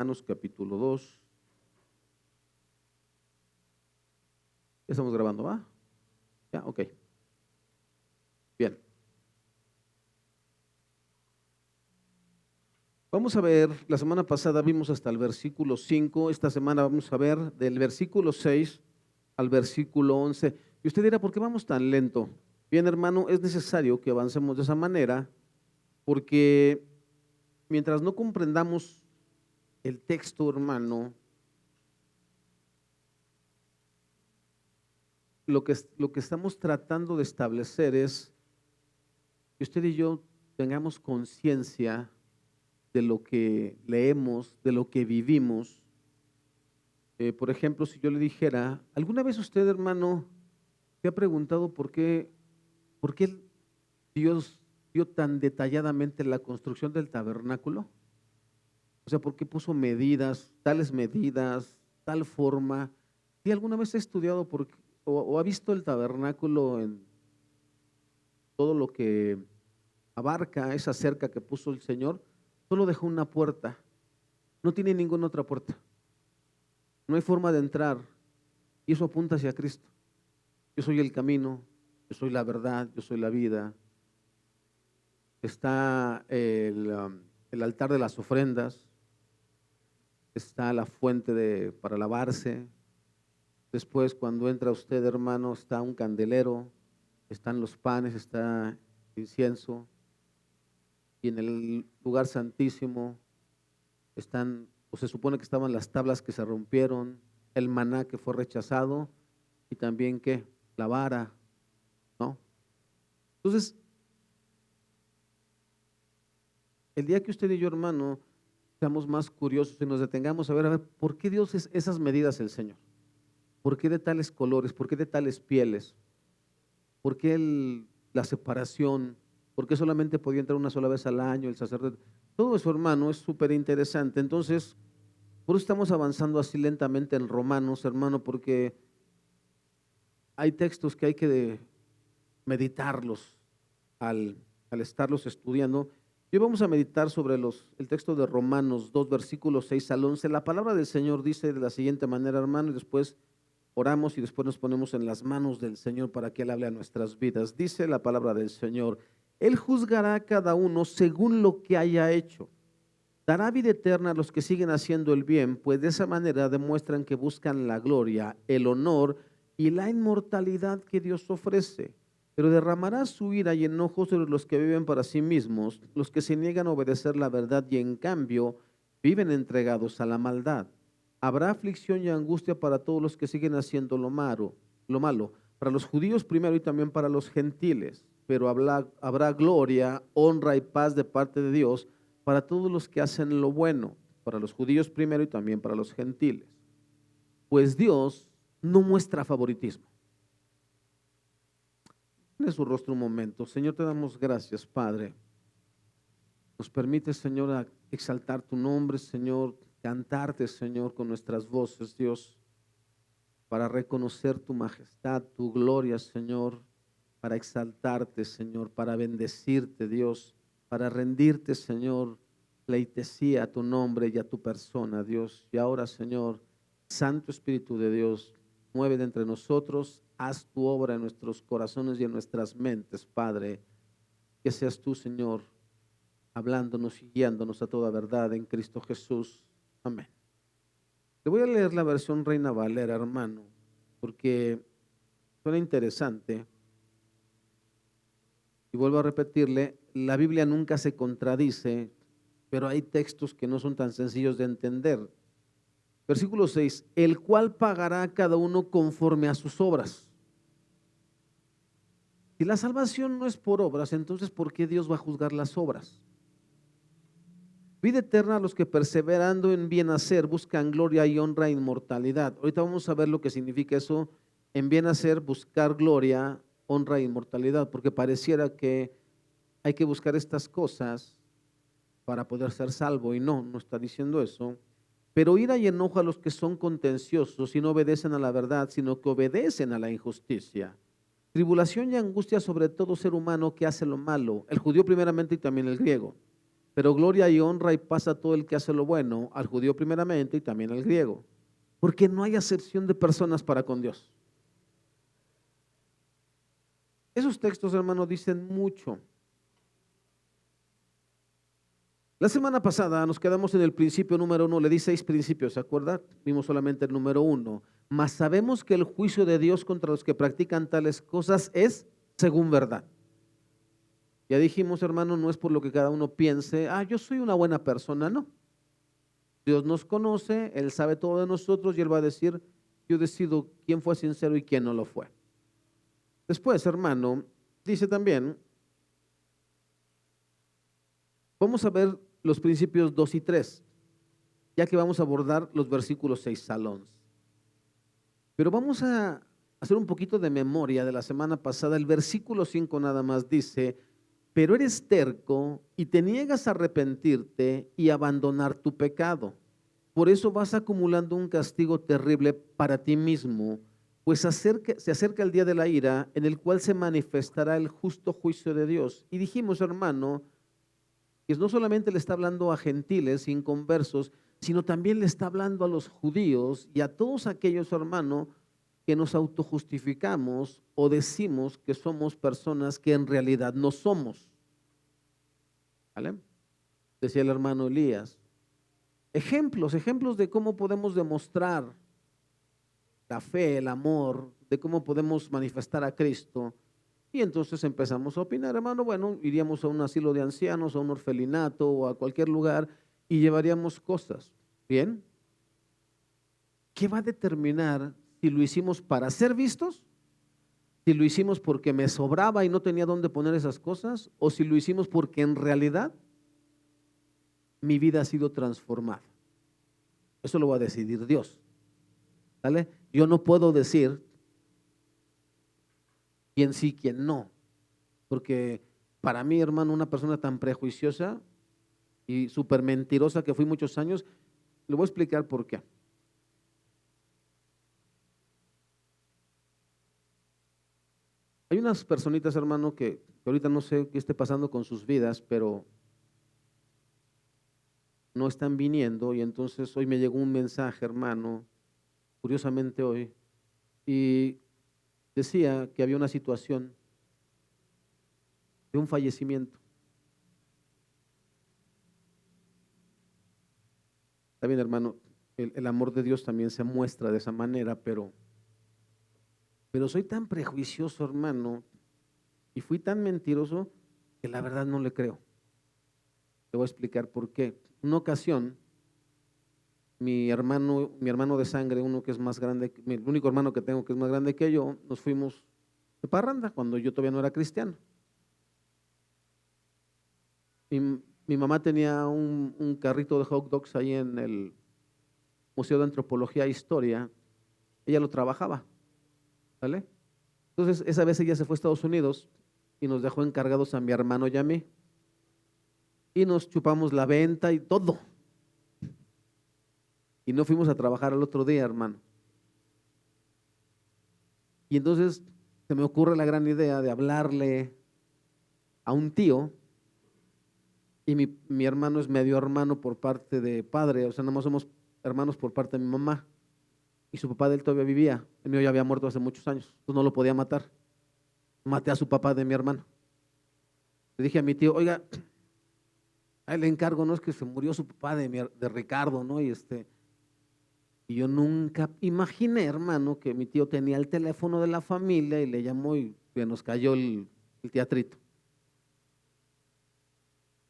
Romanos capítulo 2. Ya estamos grabando, ¿va? Ya, ok. Bien. Vamos a ver, la semana pasada vimos hasta el versículo 5, esta semana vamos a ver del versículo 6 al versículo 11. Y usted dirá, ¿por qué vamos tan lento? Bien, hermano, es necesario que avancemos de esa manera porque mientras no comprendamos el texto, hermano, lo que estamos tratando de establecer es que usted y yo tengamos conciencia de lo que leemos, de lo que vivimos. Por ejemplo, si yo le dijera, ¿alguna vez usted, hermano, se ha preguntado por qué Dios dio tan detalladamente la construcción del tabernáculo? O sea, ¿por qué puso medidas, tal forma? ¿Y alguna vez ha estudiado o ha visto el tabernáculo en todo lo que abarca esa cerca que puso el Señor? Solo dejó una puerta, no tiene ninguna otra puerta. No hay forma de entrar y eso apunta hacia Cristo. Yo soy el camino, yo soy la verdad, yo soy la vida. Está el altar de las ofrendas, está la fuente para lavarse. Después, cuando entra usted, hermano, está un candelero, están los panes, está incienso. Y en el lugar santísimo están, o se supone que estaban las tablas que se rompieron, el maná que fue rechazado y también ¿qué? La vara, ¿no? Entonces, el día que usted y yo, hermano, seamos más curiosos y nos detengamos a ver, ¿por qué Dios es esas medidas el Señor? ¿Por qué de tales colores? ¿Por qué de tales pieles? ¿Por qué la separación? ¿Por qué solamente podía entrar una sola vez al año el sacerdote? Todo eso, hermano, es súper interesante. Entonces, por eso estamos avanzando así lentamente en Romanos, hermano, porque hay textos que hay que meditarlos al estarlos estudiando. Hoy vamos a meditar sobre el texto de Romanos 2, versículos 6 al 11. La palabra del Señor dice de la siguiente manera, hermano, y después oramos y después nos ponemos en las manos del Señor para que Él hable a nuestras vidas. Dice la palabra del Señor: Él juzgará a cada uno según lo que haya hecho. Dará vida eterna a los que siguen haciendo el bien, pues de esa manera demuestran que buscan la gloria, el honor y la inmortalidad que Dios ofrece. Pero derramará su ira y enojo sobre los que viven para sí mismos, los que se niegan a obedecer la verdad y en cambio viven entregados a la maldad. Habrá aflicción y angustia para todos los que siguen haciendo lo malo, para los judíos primero y también para los gentiles, pero habrá gloria, honra y paz de parte de Dios para todos los que hacen lo bueno, para los judíos primero y también para los gentiles. Pues Dios no muestra favoritismo. En su rostro un momento. Señor, te damos gracias, Padre. Nos permite, Señor, exaltar tu nombre, Señor, cantarte, Señor, con nuestras voces, Dios, para reconocer tu majestad, tu gloria, Señor, para exaltarte, Señor, para bendecirte, Dios, para rendirte, Señor, pleitesía a tu nombre y a tu persona, Dios. Y ahora, Señor, Santo Espíritu de Dios, mueve de entre nosotros, haz tu obra en nuestros corazones y en nuestras mentes, Padre. Que seas tú, Señor, hablándonos y guiándonos a toda verdad en Cristo Jesús. Amén. Le voy a leer la versión Reina Valera, hermano, porque suena interesante. Y vuelvo a repetirle, la Biblia nunca se contradice, pero hay textos que no son tan sencillos de entender. Versículo 6, el cual pagará a cada uno conforme a sus obras. Si la salvación no es por obras, entonces ¿por qué Dios va a juzgar las obras? Vida eterna a los que perseverando en bien hacer buscan gloria y honra e inmortalidad. Ahorita vamos a ver lo que significa eso, en bien hacer, buscar gloria, honra e inmortalidad, porque pareciera que hay que buscar estas cosas para poder ser salvo, y no está diciendo eso. Pero ira y enojo a los que son contenciosos y no obedecen a la verdad, sino que obedecen a la injusticia. Tribulación y angustia sobre todo ser humano que hace lo malo, el judío primeramente y también el griego. pero gloria y honra y paz a todo el que hace lo bueno, al judío primeramente y también al griego, porque no hay acepción de personas para con Dios. Esos textos, hermano, dicen mucho. La semana pasada nos quedamos en el principio número 1, le di 6 principios, ¿se acuerda? Vimos solamente el número 1. Mas sabemos que el juicio de Dios contra los que practican tales cosas es según verdad. Ya dijimos, hermano, no es por lo que cada uno piense, yo soy una buena persona, no. Dios nos conoce, Él sabe todo de nosotros y Él va a decir, yo decido quién fue sincero y quién no lo fue. Después, hermano, dice también, vamos a ver los principios 2 y 3, ya que vamos a abordar los versículos 6 al 11. Pero vamos a hacer un poquito de memoria de la semana pasada. El versículo 5 nada más dice, pero eres terco y te niegas a arrepentirte y abandonar tu pecado. Por eso vas acumulando un castigo terrible para ti mismo, pues se acerca el día de la ira en el cual se manifestará el justo juicio de Dios. Y dijimos, hermano, que no solamente le está hablando a gentiles inconversos, sino también le está hablando a los judíos y a todos aquellos, hermanos, que nos autojustificamos o decimos que somos personas que en realidad no somos. ¿Vale? Decía el hermano Elías. Ejemplos de cómo podemos demostrar la fe, el amor, de cómo podemos manifestar a Cristo. Y entonces empezamos a opinar, hermano, bueno, iríamos a un asilo de ancianos, a un orfelinato o a cualquier lugar y llevaríamos cosas. ¿Bien? ¿Qué va a determinar si lo hicimos para ser vistos? ¿Si lo hicimos porque me sobraba y no tenía dónde poner esas cosas? ¿O si lo hicimos porque en realidad mi vida ha sido transformada? Eso lo va a decidir Dios. ¿Vale? Yo no puedo decir quién sí, quién no, porque para mí, hermano, una persona tan prejuiciosa y súper mentirosa que fui muchos años, le voy a explicar por qué. Hay unas personitas, hermano, que ahorita no sé qué esté pasando con sus vidas, pero no están viniendo y entonces hoy me llegó un mensaje, hermano, curiosamente hoy, y decía que había una situación de un fallecimiento. Está bien, hermano, el amor de Dios también se muestra de esa manera, pero soy tan prejuicioso, hermano, y fui tan mentiroso que la verdad no le creo. Le voy a explicar por qué. Una ocasión, mi hermano de sangre, uno que es más grande, el único hermano que tengo que es más grande que yo, nos fuimos de parranda cuando yo todavía no era cristiano. Mi mamá tenía un carrito de hot dogs ahí en el Museo de Antropología e Historia. Ella lo trabajaba, ¿vale? Entonces, esa vez ella se fue a Estados Unidos y nos dejó encargados a mi hermano y a mí. Y nos chupamos la venta y todo. Y no fuimos a trabajar al otro día, hermano. Y entonces se me ocurre la gran idea de hablarle a un tío, y mi hermano es medio hermano por parte de padre, o sea, nada más somos hermanos por parte de mi mamá. Y su papá de él todavía vivía, el mío ya había muerto hace muchos años, entonces no lo podía matar. Maté a su papá de mi hermano. Le dije a mi tío, oiga, a él le encargo, no es que se murió su papá de Ricardo, ¿no? Y yo nunca imaginé, hermano, que mi tío tenía el teléfono de la familia y le llamó y que nos cayó el teatrito.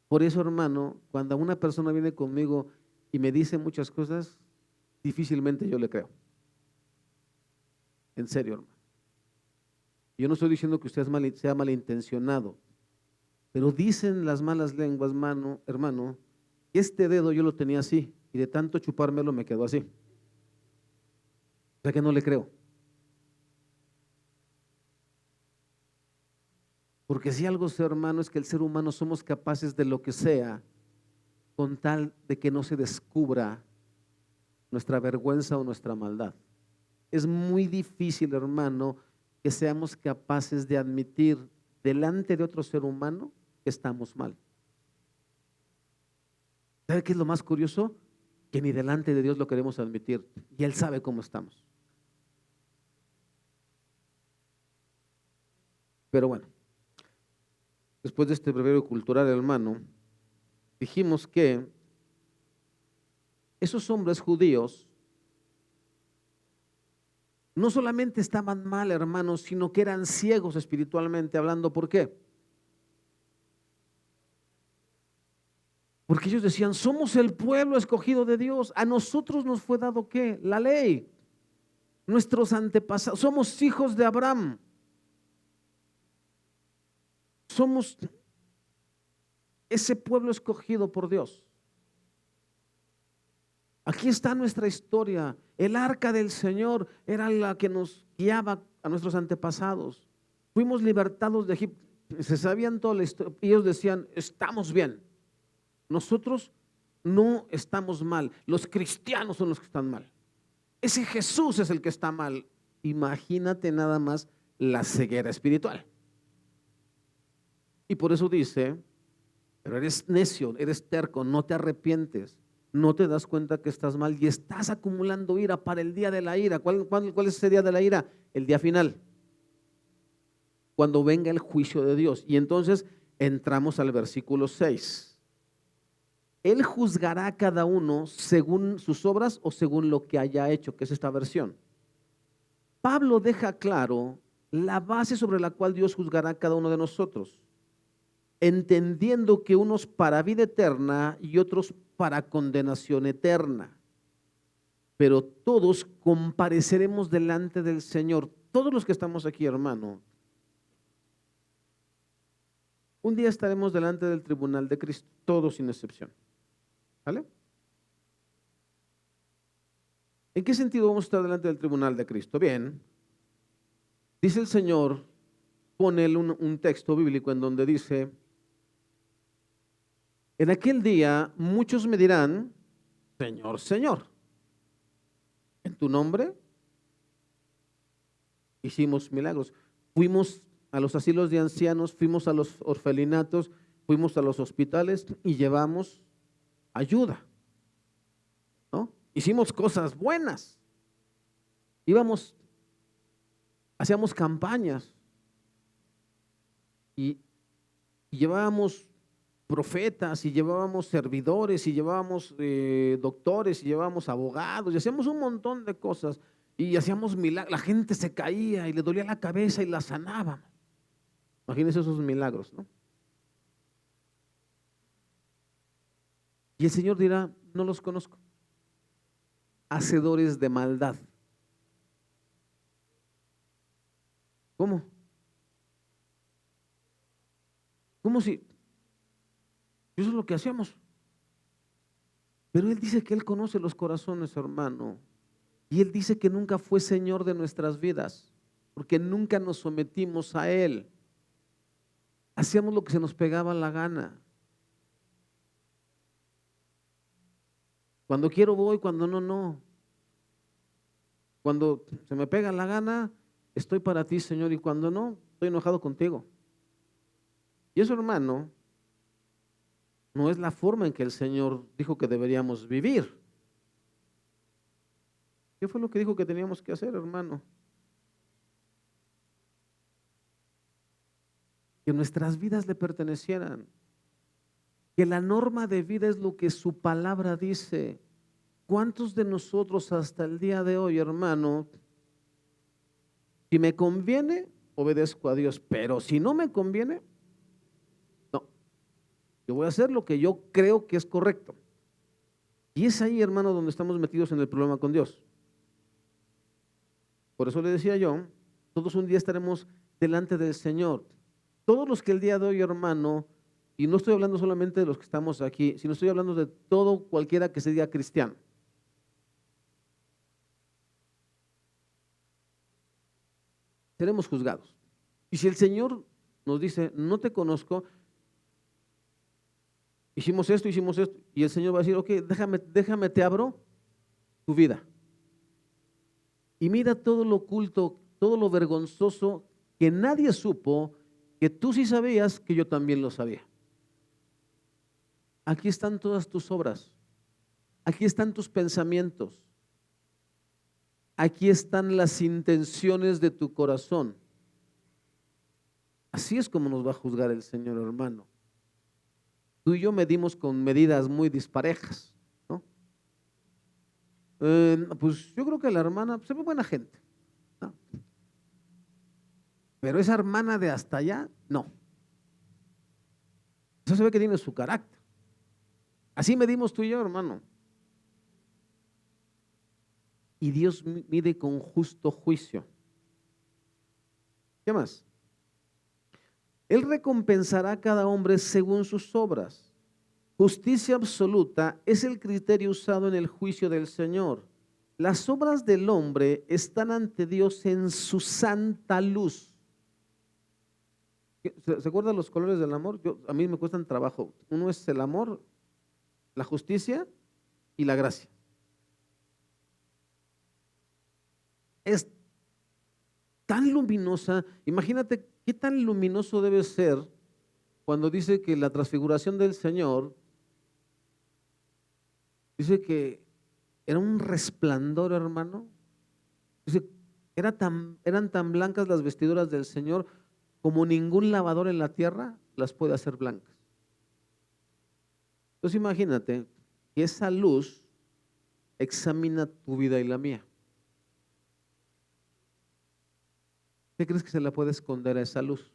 Por eso, hermano, cuando una persona viene conmigo y me dice muchas cosas, difícilmente yo le creo. En serio, hermano. Yo no estoy diciendo que usted sea malintencionado, pero dicen las malas lenguas, hermano, que este dedo yo lo tenía así y de tanto chupármelo me quedó así. O sea que no le creo. Porque si algo sé, hermano, es que el ser humano somos capaces de lo que sea con tal de que no se descubra nuestra vergüenza o nuestra maldad. Es muy difícil, hermano, que seamos capaces de admitir delante de otro ser humano que estamos mal. ¿Sabe qué es lo más curioso? Que ni delante de Dios lo queremos admitir y Él sabe cómo estamos. Pero bueno, después de este breviario cultural, hermano, dijimos que esos hombres judíos no solamente estaban mal, hermanos, sino que eran ciegos espiritualmente hablando. ¿Por qué? Porque ellos decían, somos el pueblo escogido de Dios. A nosotros nos fue dado ¿qué? La ley. Nuestros antepasados, somos hijos de Abraham. Somos ese pueblo escogido por Dios. Aquí está nuestra historia. El arca del Señor era la que nos guiaba a nuestros antepasados. Fuimos libertados de Egipto. Se sabían toda la historia. Ellos decían, estamos bien. Nosotros no estamos mal. Los cristianos son los que están mal. Ese Jesús es el que está mal. Imagínate nada más la ceguera espiritual. Y por eso dice, pero eres necio, eres terco, no te arrepientes, no te das cuenta que estás mal y estás acumulando ira para el día de la ira. ¿Cuál es ese día de la ira? El día final, cuando venga el juicio de Dios. Y entonces entramos al versículo 6. Él juzgará a cada uno según sus obras o según lo que haya hecho, que es esta versión. Pablo deja claro la base sobre la cual Dios juzgará a cada uno de nosotros, entendiendo que unos para vida eterna y otros para condenación eterna. Pero todos compareceremos delante del Señor. Todos los que estamos aquí, hermano, un día estaremos delante del tribunal de Cristo, todos sin excepción. ¿Vale? ¿En qué sentido vamos a estar delante del tribunal de Cristo? Bien, dice el Señor, pone un texto bíblico en donde dice, en aquel día muchos me dirán, Señor, Señor, en tu nombre hicimos milagros, fuimos a los asilos de ancianos, fuimos a los orfelinatos, fuimos a los hospitales y llevamos ayuda, ¿no? Hicimos cosas buenas, hacíamos campañas y llevábamos profetas y llevábamos servidores y llevábamos doctores y llevábamos abogados y hacíamos un montón de cosas y hacíamos milagros. La gente se caía y le dolía la cabeza y la sanábamos. Imagínense esos milagros, ¿no? Y el Señor dirá, no los conozco. Hacedores de maldad. ¿Cómo? ¿Cómo si? Eso es lo que hacemos. Pero Él dice que Él conoce los corazones, hermano. Y Él dice que nunca fue Señor de nuestras vidas, porque nunca nos sometimos a Él. Hacíamos lo que se nos pegaba la gana. Cuando quiero voy, cuando no, no. Cuando se me pega la gana, estoy para ti, Señor, y cuando no, estoy enojado contigo. Y eso, hermano, no es la forma en que el Señor dijo que deberíamos vivir. ¿Qué fue lo que dijo que teníamos que hacer, hermano? Que nuestras vidas le pertenecieran. Que la norma de vida es lo que su palabra dice. ¿Cuántos de nosotros hasta el día de hoy, hermano, si me conviene, obedezco a Dios, pero si no me conviene, no, yo voy a hacer lo que yo creo que es correcto? Y es ahí, hermano, donde estamos metidos en el problema con Dios. Por eso le decía yo, todos un día estaremos delante del Señor. Todos los que el día de hoy, hermano, y no estoy hablando solamente de los que estamos aquí, sino estoy hablando de todo cualquiera que se diga cristiano. Seremos juzgados. Y si el Señor nos dice, no te conozco, hicimos esto, y el Señor va a decir, ok, déjame, te abro tu vida. Y mira todo lo oculto, todo lo vergonzoso que nadie supo, que tú sí sabías, que yo también lo sabía. Aquí están todas tus obras. Aquí están tus pensamientos. Aquí están las intenciones de tu corazón. Así es como nos va a juzgar el Señor, hermano. Tú y yo medimos con medidas muy disparejas, ¿no? Pues yo creo que la hermana se ve buena gente, ¿no? Pero esa hermana de hasta allá, no. Eso se ve que tiene su carácter. Así medimos tú y yo, hermano. Y Dios mide con justo juicio. ¿Qué más? Él recompensará a cada hombre según sus obras. Justicia absoluta es el criterio usado en el juicio del Señor. Las obras del hombre están ante Dios en su santa luz. ¿Se acuerdan los colores del amor? A mí me cuestan trabajo. Uno es el amor, la justicia y la gracia. Es tan luminosa. Imagínate qué tan luminoso debe ser cuando dice que la transfiguración del Señor, dice que era un resplandor, hermano. Dice, eran tan blancas las vestiduras del Señor como ningún lavador en la tierra las puede hacer blancas. Entonces imagínate que esa luz examina tu vida y la mía. ¿Qué crees que se la puede esconder a esa luz?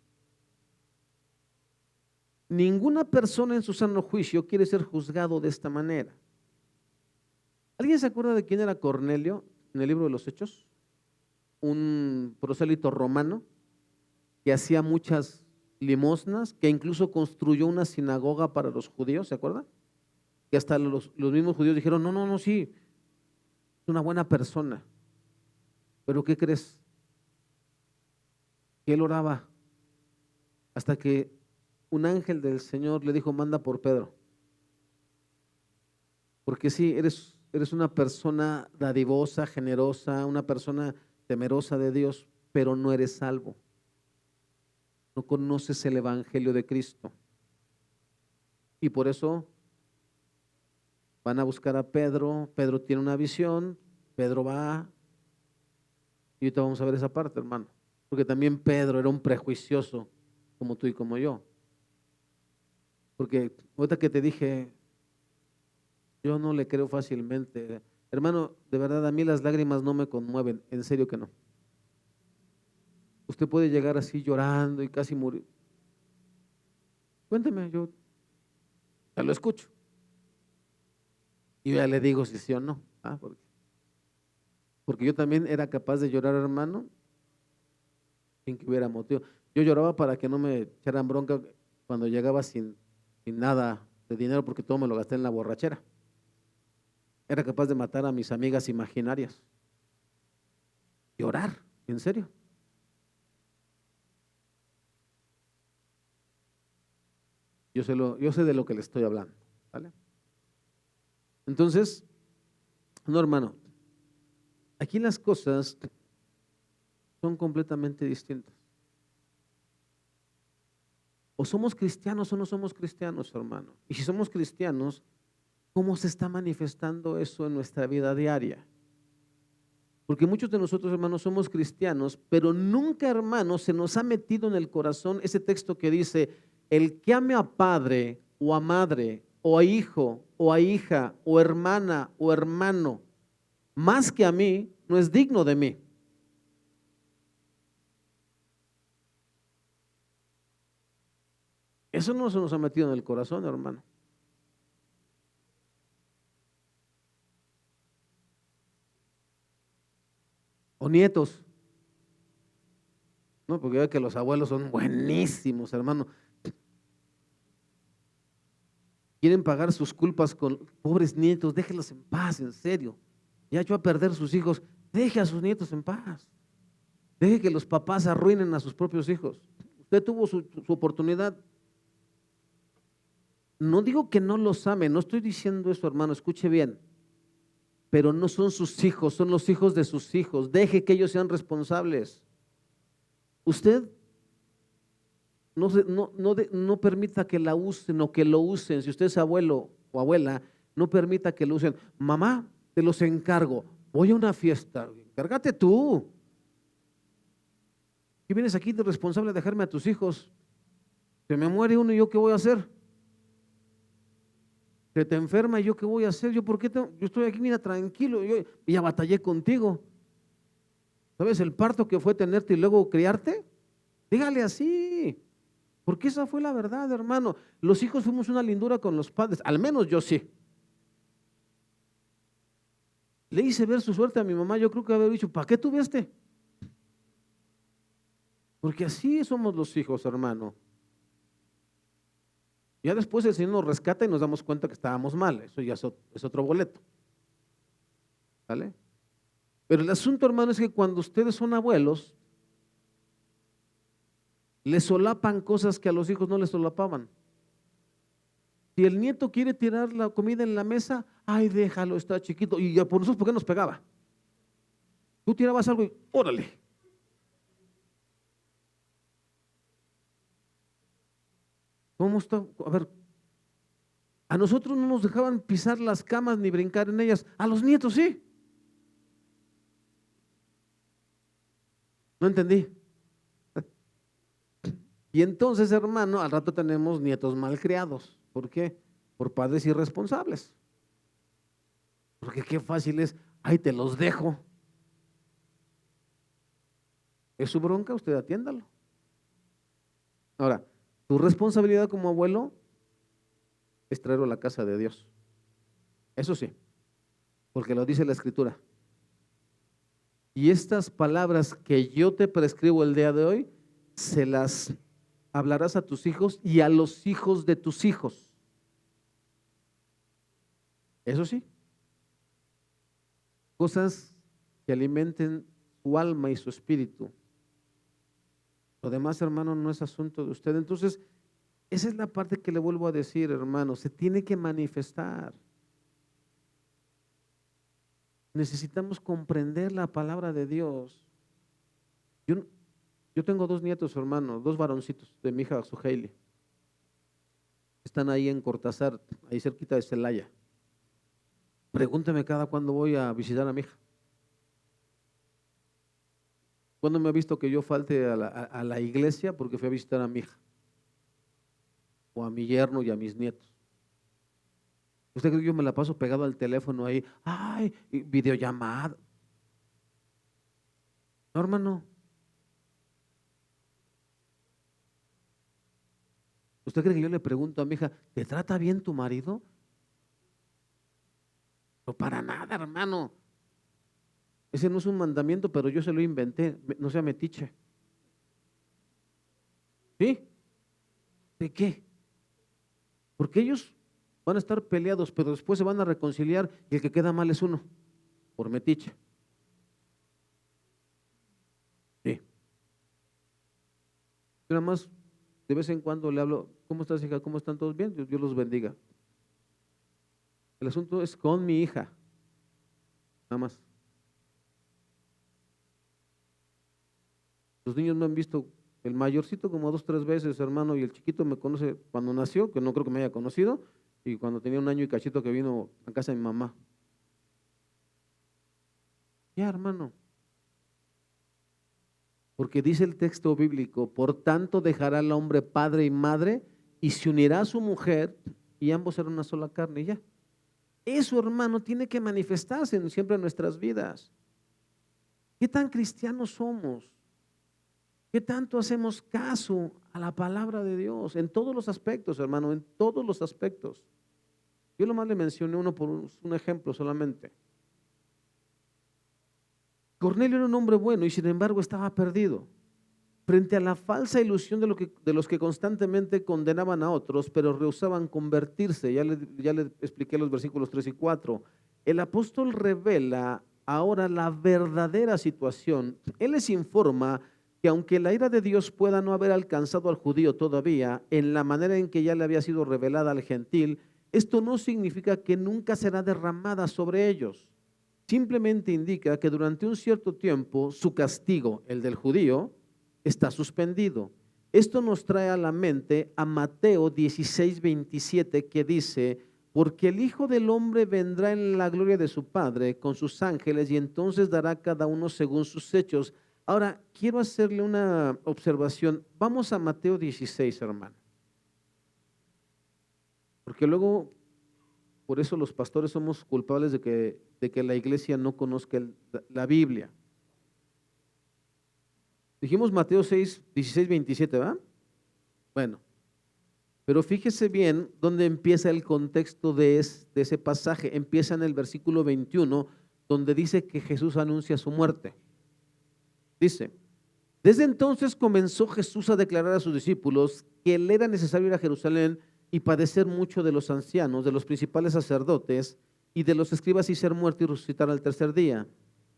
Ninguna persona en su sano juicio quiere ser juzgado de esta manera. ¿Alguien se acuerda de quién era Cornelio en el libro de los Hechos? Un prosélito romano que hacía muchas limosnas, que incluso construyó una sinagoga para los judíos, ¿se acuerda? Que hasta los mismos judíos dijeron, no, sí, es una buena persona. Pero ¿qué crees? Que él oraba hasta que un ángel del Señor le dijo, manda por Pedro. Porque sí, eres una persona dadivosa, generosa, una persona temerosa de Dios, pero no eres salvo. No conoces el Evangelio de Cristo. Y por eso van a buscar a Pedro. Pedro tiene una visión. Pedro va. Y ahorita vamos a ver esa parte, hermano. Porque también Pedro era un prejuicioso, como tú y como yo. Porque ahorita que te dije, yo no le creo fácilmente. Hermano, de verdad, a mí las lágrimas no me conmueven. En serio que no. Usted puede llegar así llorando y casi morir. Cuénteme, yo ya lo escucho. Y ya le digo si sí o no. Porque yo también era capaz de llorar, hermano, sin que hubiera motivo. Yo lloraba para que no me echaran bronca cuando llegaba sin nada de dinero, porque todo me lo gasté en la borrachera. Era capaz de matar a mis amigas imaginarias. Llorar, en serio. Yo sé de lo que le estoy hablando, ¿vale? Entonces, no, hermano, aquí las cosas son completamente distintas. O somos cristianos o no somos cristianos, hermano. Y si somos cristianos, ¿cómo se está manifestando eso en nuestra vida diaria? Porque muchos de nosotros, hermanos, somos cristianos, pero nunca, hermanos, se nos ha metido en el corazón ese texto que dice, el que ame a padre o a madre o a hijo o a hija o hermana o hermano más que a mí, no es digno de mí. Eso no se nos ha metido en el corazón, hermano. O nietos. No, porque veo que los abuelos son buenísimos, hermano. Quieren pagar sus culpas con pobres nietos, déjenlos en paz, en serio. Ya echó a perder sus hijos, deje a sus nietos en paz. Deje que los papás arruinen a sus propios hijos. Usted tuvo su oportunidad. No digo que no los ame, no estoy diciendo eso, hermano, escuche bien. Pero no son sus hijos, son los hijos de sus hijos. Deje que ellos sean responsables. Usted no permita que la usen o que lo usen. Si usted es abuelo o abuela, no permita que lo usen. Mamá, te los encargo. Voy a una fiesta. Encárgate tú. ¿Qué vienes aquí de responsable de dejarme a tus hijos? Se me muere uno y yo qué voy a hacer. Se te enferma y yo qué voy a hacer. Yo estoy aquí, mira, tranquilo. Yo ya batallé contigo. ¿Sabes el parto que fue tenerte y luego criarte? Dígale así. Porque esa fue la verdad, hermano. Los hijos fuimos una lindura con los padres. Al menos yo sí. Le hice ver su suerte a mi mamá. Yo creo que haber dicho, ¿para qué tuviste? Porque así somos los hijos, hermano. Ya después el Señor nos rescata y nos damos cuenta que estábamos mal. Eso ya es otro boleto. ¿Vale? Pero el asunto, hermano, es que cuando ustedes son abuelos, les solapan cosas que a los hijos no les solapaban. Si el nieto quiere tirar la comida en la mesa, ay, déjalo, está chiquito. Y ya por nosotros, ¿por qué nos pegaba? Tú tirabas algo y órale. ¿Cómo está? A ver, a nosotros no nos dejaban pisar las camas ni brincar en ellas. A los nietos sí. No entendí. Y entonces, hermano, al rato tenemos nietos malcriados. ¿Por qué? Por padres irresponsables. Porque qué fácil es, ay, te los dejo. Es su bronca, usted atiéndalo. Ahora, tu responsabilidad como abuelo es traerlo a la casa de Dios. Eso sí, porque lo dice la Escritura. Y estas palabras que yo te prescribo el día de hoy, se las hablarás a tus hijos y a los hijos de tus hijos. Eso sí, cosas que alimenten su alma y su espíritu. Lo demás, hermano, no es asunto de usted. Entonces, esa es la parte que le vuelvo a decir, hermano, se tiene que manifestar. Necesitamos comprender la palabra de Dios. Yo tengo 2 nietos, hermano, 2 varoncitos de mi hija Suheili. Están ahí en Cortázar, ahí cerquita de Celaya. Pregúntame cada cuándo voy a visitar a mi hija. ¿Cuándo me ha visto que yo falte a la iglesia porque fui a visitar a mi hija? O a mi yerno y a mis nietos. ¿Usted cree que yo me la paso pegado al teléfono ahí? Ay, videollamada. No, hermano. ¿Usted cree que yo le pregunto a mi hija, ¿te trata bien tu marido? No, para nada, hermano. Ese no es un mandamiento, pero yo se lo inventé. No sea metiche. ¿Sí? ¿De qué? Porque ellos van a estar peleados, pero después se van a reconciliar y el que queda mal es uno, por metiche. Sí. Yo nada más de vez en cuando le hablo, ¿cómo estás, hija? ¿Cómo están todos bien? Dios los bendiga. El asunto es con mi hija, nada más. Los niños me han visto, el mayorcito como 2, 3 veces, hermano, y el chiquito me conoce cuando nació, que no creo que me haya conocido, y cuando tenía 1 año y cachito que vino a casa de mi mamá. Ya, hermano. Porque dice el texto bíblico, por tanto dejará el hombre padre y madre y se unirá a su mujer y ambos serán una sola carne. Ya. Eso, hermano, tiene que manifestarse siempre en nuestras vidas. ¿Qué tan cristianos somos? ¿Qué tanto hacemos caso a la palabra de Dios? En todos los aspectos, hermano, en todos los aspectos. Yo nomás le mencioné uno por un ejemplo solamente. Cornelio era un hombre bueno y sin embargo estaba perdido frente a la falsa ilusión de los que constantemente condenaban a otros, pero rehusaban convertirse. Ya le expliqué los versículos 3 y 4. El apóstol revela ahora la verdadera situación. Él les informa que aunque la ira de Dios pueda no haber alcanzado al judío todavía, en la manera en que ya le había sido revelada al gentil, esto no significa que nunca será derramada sobre ellos. Simplemente indica que durante un cierto tiempo su castigo, el del judío, está suspendido. Esto nos trae a la mente a Mateo 16:27, que dice: porque el Hijo del Hombre vendrá en la gloria de su Padre con sus ángeles y entonces dará a cada uno según sus hechos. Ahora, quiero hacerle una observación. Vamos a Mateo 16, hermano. Porque luego, por eso los pastores somos culpables de que la iglesia no conozca la Biblia. Dijimos Mateo 6, 16, 27, ¿va? Bueno, pero fíjese bien dónde empieza el contexto de ese pasaje. Empieza en el versículo 21, donde dice que Jesús anuncia su muerte. Dice: desde entonces comenzó Jesús a declarar a sus discípulos que le era necesario ir a Jerusalén y padecer mucho de los ancianos, de los principales sacerdotes y de los escribas, y ser muerto y resucitar al tercer día.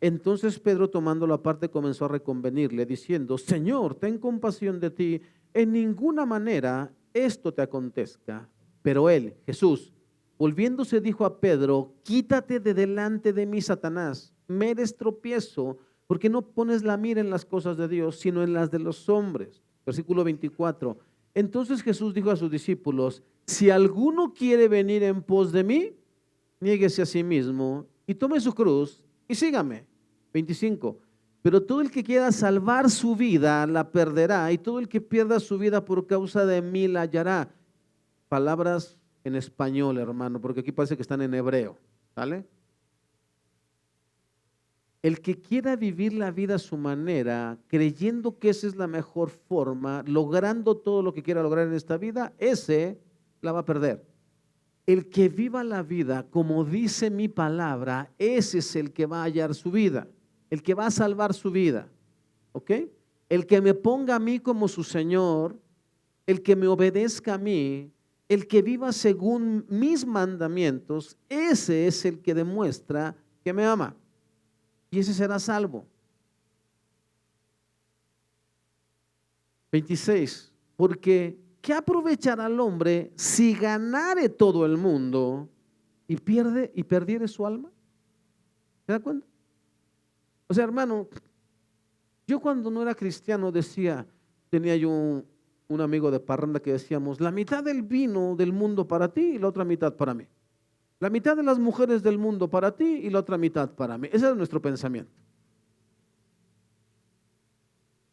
Entonces Pedro, tomándolo aparte, comenzó a reconvenirle, diciendo: Señor, ten compasión de ti, en ninguna manera esto te acontezca. Pero él, Jesús, volviéndose, dijo a Pedro: quítate de delante de mí, Satanás, me eres tropiezo, porque no pones la mira en las cosas de Dios, sino en las de los hombres. Versículo 24. Entonces Jesús dijo a sus discípulos: si alguno quiere venir en pos de mí, niéguese a sí mismo y tome su cruz y sígame. 25. Pero todo el que quiera salvar su vida la perderá, y todo el que pierda su vida por causa de mí la hallará. Palabras en español, hermano, porque aquí parece que están en hebreo, ¿vale? El que quiera vivir la vida a su manera, creyendo que esa es la mejor forma, logrando todo lo que quiera lograr en esta vida, ese la va a perder. El que viva la vida como dice mi palabra, ese es el que va a hallar su vida, el que va a salvar su vida, ¿ok? El que me ponga a mí como su Señor, el que me obedezca a mí, el que viva según mis mandamientos, ese es el que demuestra que me ama. Y ese será salvo. 26. Porque ¿qué aprovechará el hombre si ganare todo el mundo y perdiere su alma? ¿Se da cuenta? O sea, hermano, yo cuando no era cristiano tenía yo un amigo de parranda que decíamos: la mitad del vino del mundo para ti y la otra mitad para mí. La mitad de las mujeres del mundo para ti y la otra mitad para mí. Ese era nuestro pensamiento.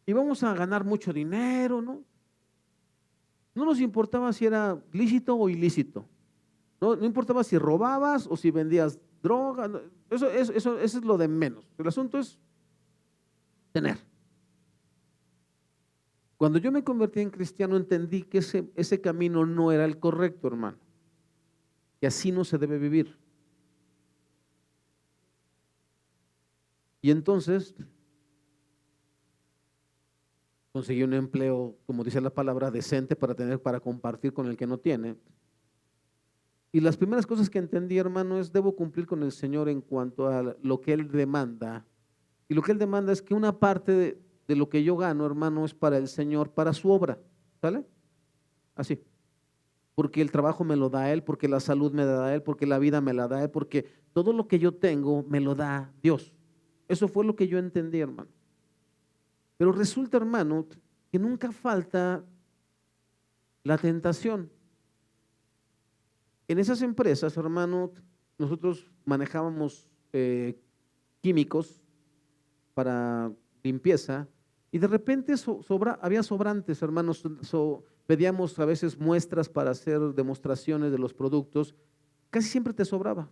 Y vamos a ganar mucho dinero, ¿no? No nos importaba si era lícito o ilícito. No importaba si robabas o si vendías droga. Eso es lo de menos. El asunto es tener. Cuando yo me convertí en cristiano, entendí que ese camino no era el correcto, hermano. Y así no se debe vivir. Y entonces conseguí un empleo, como dice la palabra, decente para compartir con el que no tiene. Y las primeras cosas que entendí, hermano, es: debo cumplir con el Señor en cuanto a lo que Él demanda. Y lo que Él demanda es que una parte de lo que yo gano, hermano, es para el Señor, para su obra. ¿Sale? Así. Porque el trabajo me lo da Él, porque la salud me la da Él, porque la vida me la da Él, porque todo lo que yo tengo me lo da Dios. Eso fue lo que yo entendí, hermano. Pero resulta, hermano, que nunca falta la tentación. En esas empresas, hermano, nosotros manejábamos químicos para limpieza, y de repente había sobrantes, hermanos. Pedíamos a veces muestras para hacer demostraciones de los productos. Casi siempre te sobraba.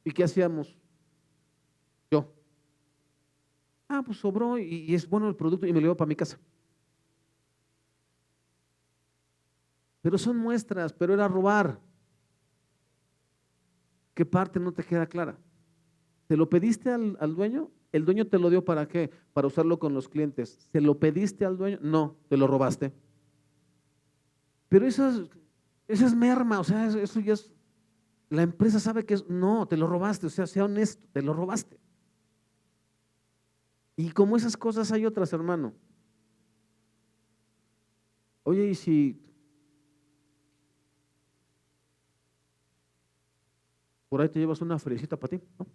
¿Y qué hacíamos? Pues sobró y es bueno el producto, y me lo llevo para mi casa. Pero son muestras, pero era robar. ¿Qué parte no te queda clara? ¿Te lo pediste al dueño? ¿El dueño te lo dio para qué? Para usarlo con los clientes. ¿Se lo pediste al dueño? No, te lo robaste. Pero eso es merma, o sea, eso ya es, la empresa sabe que no, te lo robaste, o sea, sea honesto, te lo robaste. Y como esas cosas hay otras, hermano. Oye, ¿y si por ahí te llevas una fresita para ti, ¿no?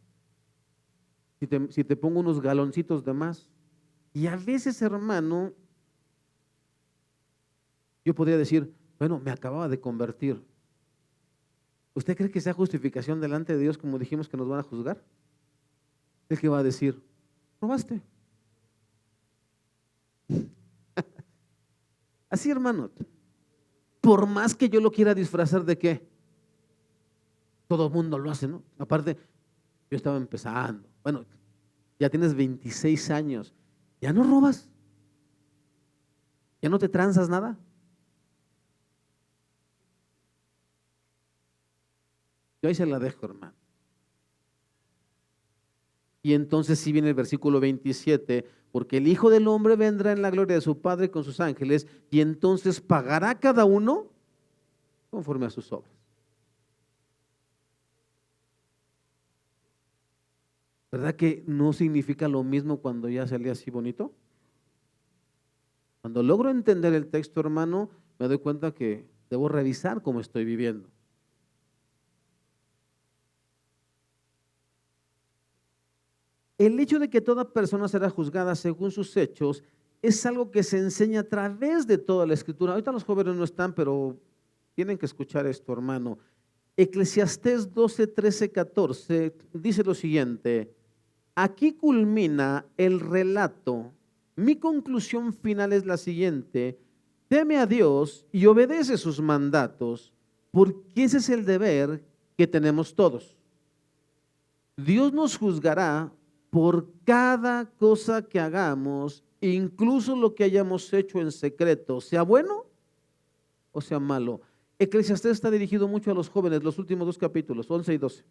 Si te pongo unos galoncitos de más. Y a veces, hermano, Yo podría decir, bueno, me acababa de convertir. ¿Usted cree que sea justificación delante de Dios como dijimos que nos van a juzgar? ¿El que va a decir, robaste? Así, hermano, por más que yo lo quiera disfrazar de qué, todo el mundo lo hace, ¿no? Aparte, yo estaba empezando. Bueno, ya tienes 26 años, ¿ya no robas? ¿Ya no te tranzas nada? Yo ahí se la dejo, hermano. Y entonces sí viene el versículo 27, porque el Hijo del Hombre vendrá en la gloria de su Padre con sus ángeles, y entonces pagará cada uno conforme a sus obras. ¿Verdad que no significa lo mismo cuando ya salía así bonito? Cuando logro entender el texto, hermano, me doy cuenta que debo revisar cómo estoy viviendo. El hecho de que toda persona será juzgada según sus hechos es algo que se enseña a través de toda la escritura. Ahorita los jóvenes no están, pero tienen que escuchar esto, hermano. Eclesiastés 12, 13, 14 dice lo siguiente: aquí culmina el relato. Mi conclusión final es la siguiente: teme a Dios y obedece sus mandatos, porque ese es el deber que tenemos todos. Dios nos juzgará por cada cosa que hagamos, incluso lo que hayamos hecho en secreto, sea bueno o sea malo. Eclesiastés está dirigido mucho a los jóvenes, los últimos dos capítulos, 11 y 12.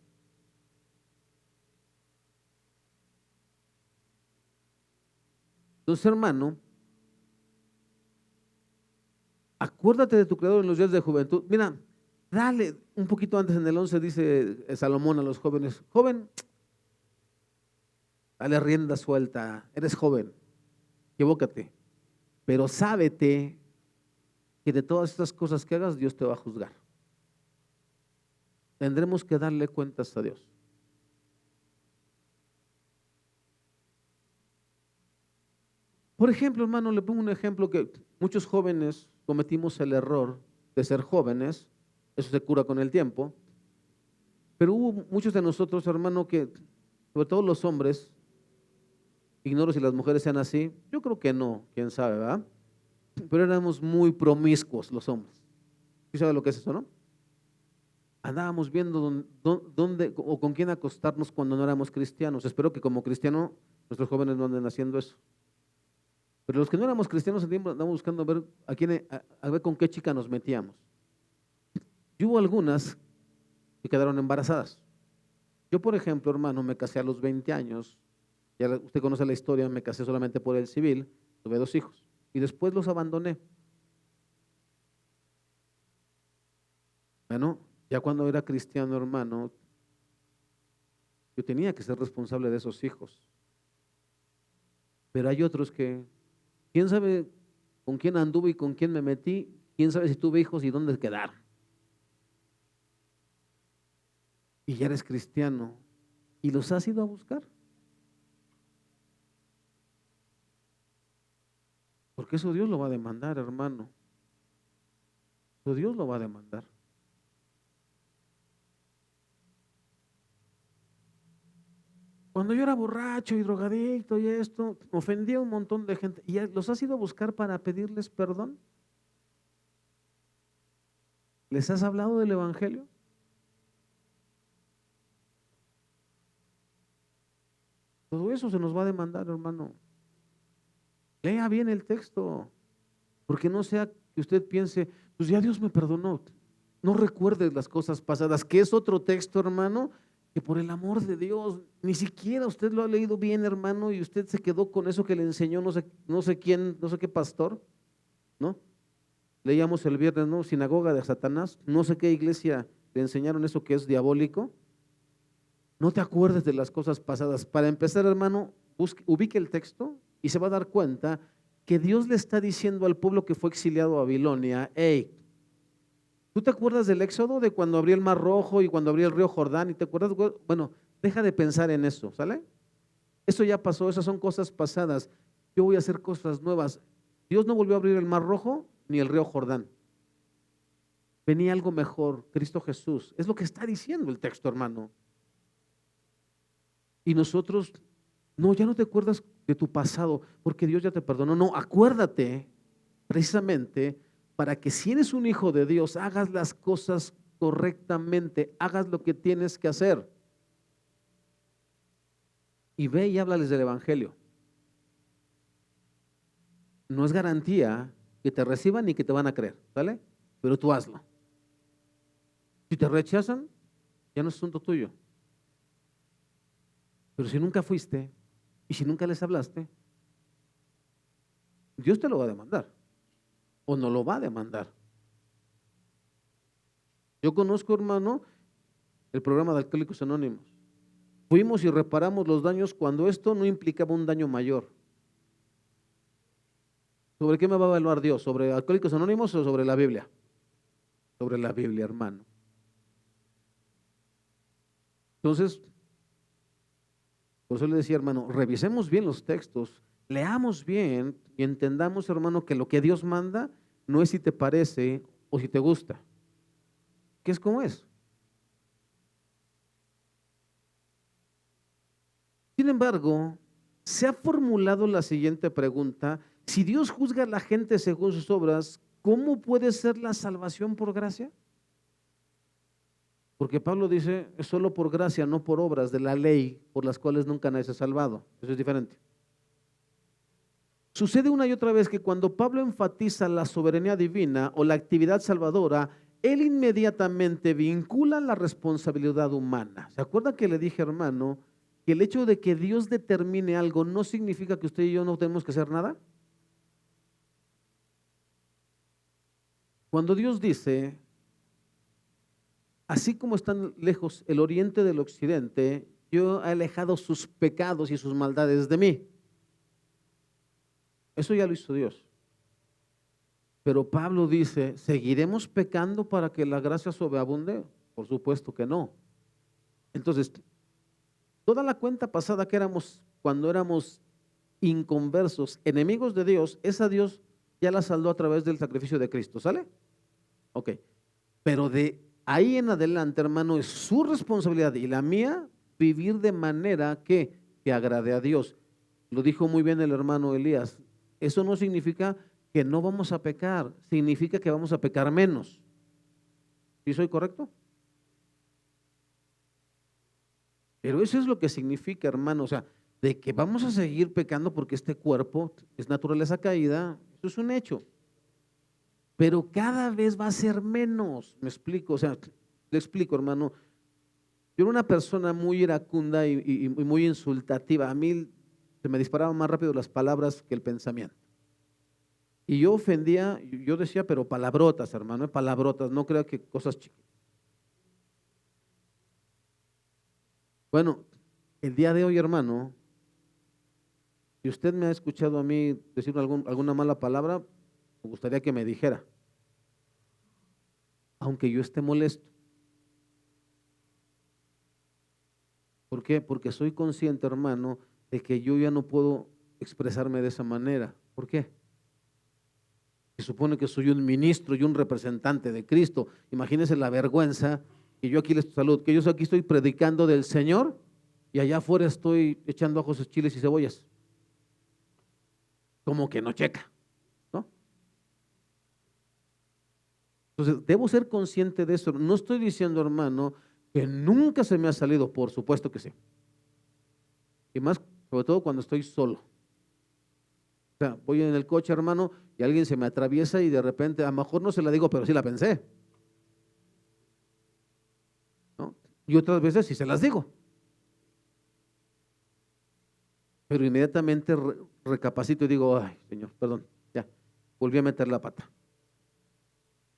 Entonces, hermano, acuérdate de tu Creador en los días de juventud. Mira, dale, un poquito antes en el 11 dice Salomón a los jóvenes: joven, dale rienda suelta, eres joven, equivócate, pero sábete que de todas estas cosas que hagas, Dios te va a juzgar. Tendremos que darle cuentas a Dios. Por ejemplo, hermano, le pongo un ejemplo que muchos jóvenes cometimos el error de ser jóvenes. Eso se cura con el tiempo. Pero hubo muchos de nosotros, hermano, que, sobre todo los hombres, ignoro si las mujeres sean así, yo creo que no, quién sabe, ¿verdad? Pero éramos muy promiscuos los hombres. ¿Sí sabe lo que es eso, no? Andábamos viendo dónde o con quién acostarnos cuando no éramos cristianos. Espero que como cristiano nuestros jóvenes no anden haciendo eso. Pero los que no éramos cristianos andábamos buscando ver a ver con qué chica nos metíamos. Y hubo algunas que quedaron embarazadas. Yo, por ejemplo, hermano, me casé a los 20 años. Ya usted conoce la historia, me casé solamente por el civil, tuve 2 hijos y después los abandoné. Bueno, ya cuando era cristiano, hermano, yo tenía que ser responsable de esos hijos. Pero hay otros que, quién sabe con quién anduve y con quién me metí, quién sabe si tuve hijos y dónde quedaron. Y ya eres cristiano y los has ido a buscar. Porque eso Dios lo va a demandar, hermano. Eso Dios lo va a demandar. Cuando yo era borracho y drogadicto y esto, ofendía a un montón de gente. ¿Y los has ido a buscar para pedirles perdón? ¿Les has hablado del Evangelio? Todo eso se nos va a demandar, hermano. Lea bien el texto, porque no sea que usted piense, pues ya Dios me perdonó. No recuerdes las cosas pasadas, que es otro texto, hermano, que por el amor de Dios, ni siquiera usted lo ha leído bien, hermano, y usted se quedó con eso que le enseñó no sé quién, no sé qué pastor, ¿no? Leíamos el viernes, ¿no? Sinagoga de Satanás, no sé qué iglesia le enseñaron eso que es diabólico. No te acuerdes de las cosas pasadas. Para empezar, hermano, ubique el texto y se va a dar cuenta que Dios le está diciendo al pueblo que fue exiliado a Babilonia: hey, ¿tú te acuerdas del Éxodo, de cuando abrí el Mar Rojo y cuando abrí el río Jordán? ¿Y te acuerdas? Bueno, deja de pensar en eso, ¿sale? Eso ya pasó, esas son cosas pasadas. Yo voy a hacer cosas nuevas. Dios no volvió a abrir el Mar Rojo ni el río Jordán. venía algo mejor, Cristo Jesús. Es lo que está diciendo el texto, hermano. Y nosotros, no, ya no te acuerdas de tu pasado porque Dios ya te perdonó. No, acuérdate precisamente para que si eres un hijo de Dios, hagas las cosas correctamente, hagas lo que tienes que hacer. Y ve y háblales del Evangelio. No es garantía que te reciban ni que te van a creer, ¿vale? Pero tú hazlo. Si te rechazan, ya no es asunto tuyo. Pero si nunca fuiste y si nunca les hablaste, Dios te lo va a demandar o no lo va a demandar. Yo conozco, hermano, el programa de Alcohólicos Anónimos. Fuimos y reparamos los daños cuando esto no implicaba un daño mayor. ¿Sobre qué me va a evaluar Dios? ¿Sobre Alcohólicos Anónimos o sobre la Biblia? Sobre la Biblia, hermano. Entonces, por eso le decía, hermano, revisemos bien los textos, leamos bien y entendamos, hermano, que lo que Dios manda no es si te parece o si te gusta, que es como es. Sin embargo, se ha formulado la siguiente pregunta: si Dios juzga a la gente según sus obras, ¿cómo puede ser la salvación por gracia? Porque Pablo dice, es solo por gracia, no por obras de la ley, por las cuales nunca nadie se ha salvado. Eso es diferente. Sucede una y otra vez que cuando Pablo enfatiza la soberanía divina o la actividad salvadora, él inmediatamente vincula la responsabilidad humana. ¿Se acuerda que le dije, hermano, que el hecho de que Dios determine algo no significa que usted y yo no tenemos que hacer nada? Cuando Dios dice, así como están lejos el oriente del occidente, yo he alejado sus pecados y sus maldades de mí. Eso ya lo hizo Dios. Pero Pablo dice, ¿seguiremos pecando para que la gracia sobreabunde? Por supuesto que no. Entonces, toda la cuenta pasada que éramos cuando éramos inconversos, enemigos de Dios, esa Dios ya la saldó a través del sacrificio de Cristo, ¿sale? Ok. Pero de ahí en adelante, hermano, es su responsabilidad y la mía vivir de manera que agrade a Dios. Lo dijo muy bien el hermano Elías. Eso no significa que no vamos a pecar, significa que vamos a pecar menos. ¿Sí soy correcto? Pero eso es lo que significa, hermano, o sea, de que vamos a seguir pecando porque este cuerpo es naturaleza caída, eso es un hecho. Pero cada vez va a ser menos, me explico, o sea, le explico, hermano. Yo era una persona muy iracunda y muy insultativa. A mí se me disparaban más rápido las palabras que el pensamiento. Y yo ofendía, yo decía, pero palabrotas, hermano, palabrotas, no crea que cosas chicas. Bueno, el día de hoy, hermano, si usted me ha escuchado a mí decir alguna mala palabra, me gustaría que me dijera, aunque yo esté molesto. ¿Por qué? Porque soy consciente, hermano, de que yo ya no puedo expresarme de esa manera. ¿Por qué? Se supone que soy un ministro y un representante de Cristo. Imagínense la vergüenza que yo aquí que yo aquí estoy predicando del Señor y allá afuera estoy echando ajos, chiles y cebollas. Como que no checa, ¿no? Entonces, debo ser consciente de eso. No estoy diciendo, hermano, que nunca se me ha salido, por supuesto que sí. Y más, sobre todo cuando estoy solo. O sea, voy en el coche, hermano, y alguien se me atraviesa y de repente, a lo mejor no se la digo, pero sí la pensé, ¿no? Y otras veces sí se las digo. Pero inmediatamente recapacito y digo, ay, Señor, perdón, ya, volví a meter la pata.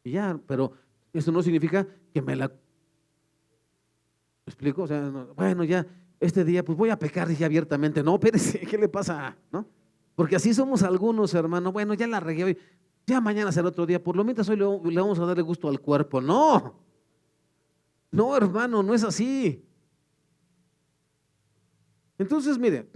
Y ya, pero eso no significa que ¿me explico? O sea, no, bueno, ya, este día pues voy a pecar ya abiertamente. No, espérese, ¿qué le pasa? ¿No? Porque así somos algunos, hermano. Bueno, ya la regué hoy, ya mañana será otro día. Por lo menos hoy le vamos a darle gusto al cuerpo. No, no, hermano, no es así. Entonces, mire,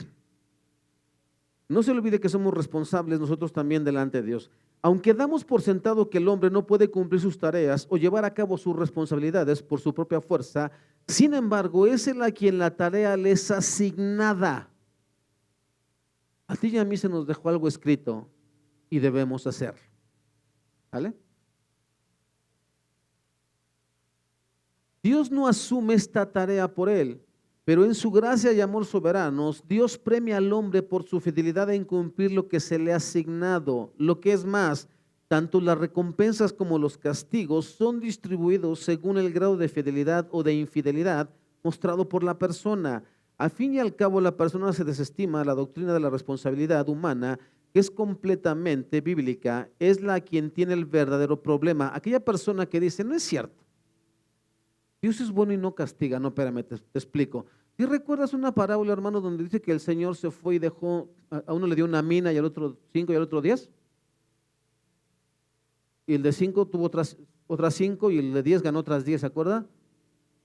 No se le olvide que somos responsables nosotros también delante de Dios. Aunque damos por sentado que el hombre no puede cumplir sus tareas o llevar a cabo sus responsabilidades por su propia fuerza, sin embargo, es él a quien la tarea le es asignada. A ti y a mí se nos dejó algo escrito y debemos hacerlo. ¿Vale? Dios no asume esta tarea por él, pero en su gracia y amor soberanos, Dios premia al hombre por su fidelidad en cumplir lo que se le ha asignado. Lo que es más, tanto las recompensas como los castigos son distribuidos según el grado de fidelidad o de infidelidad mostrado por la persona. Al fin y al cabo, la persona se desestima la doctrina de la responsabilidad humana, que es completamente bíblica, es la quien tiene el verdadero problema. Aquella persona que dice, no es cierto, Dios es bueno y no castiga. No, espérame, te explico. ¿Sí recuerdas una parábola, hermano, donde dice que el Señor se fue y dejó, a uno le dio una mina y al otro 5 y al otro 10? Y el de 5 tuvo otras 5 y el de 10 ganó otras 10, ¿se acuerda?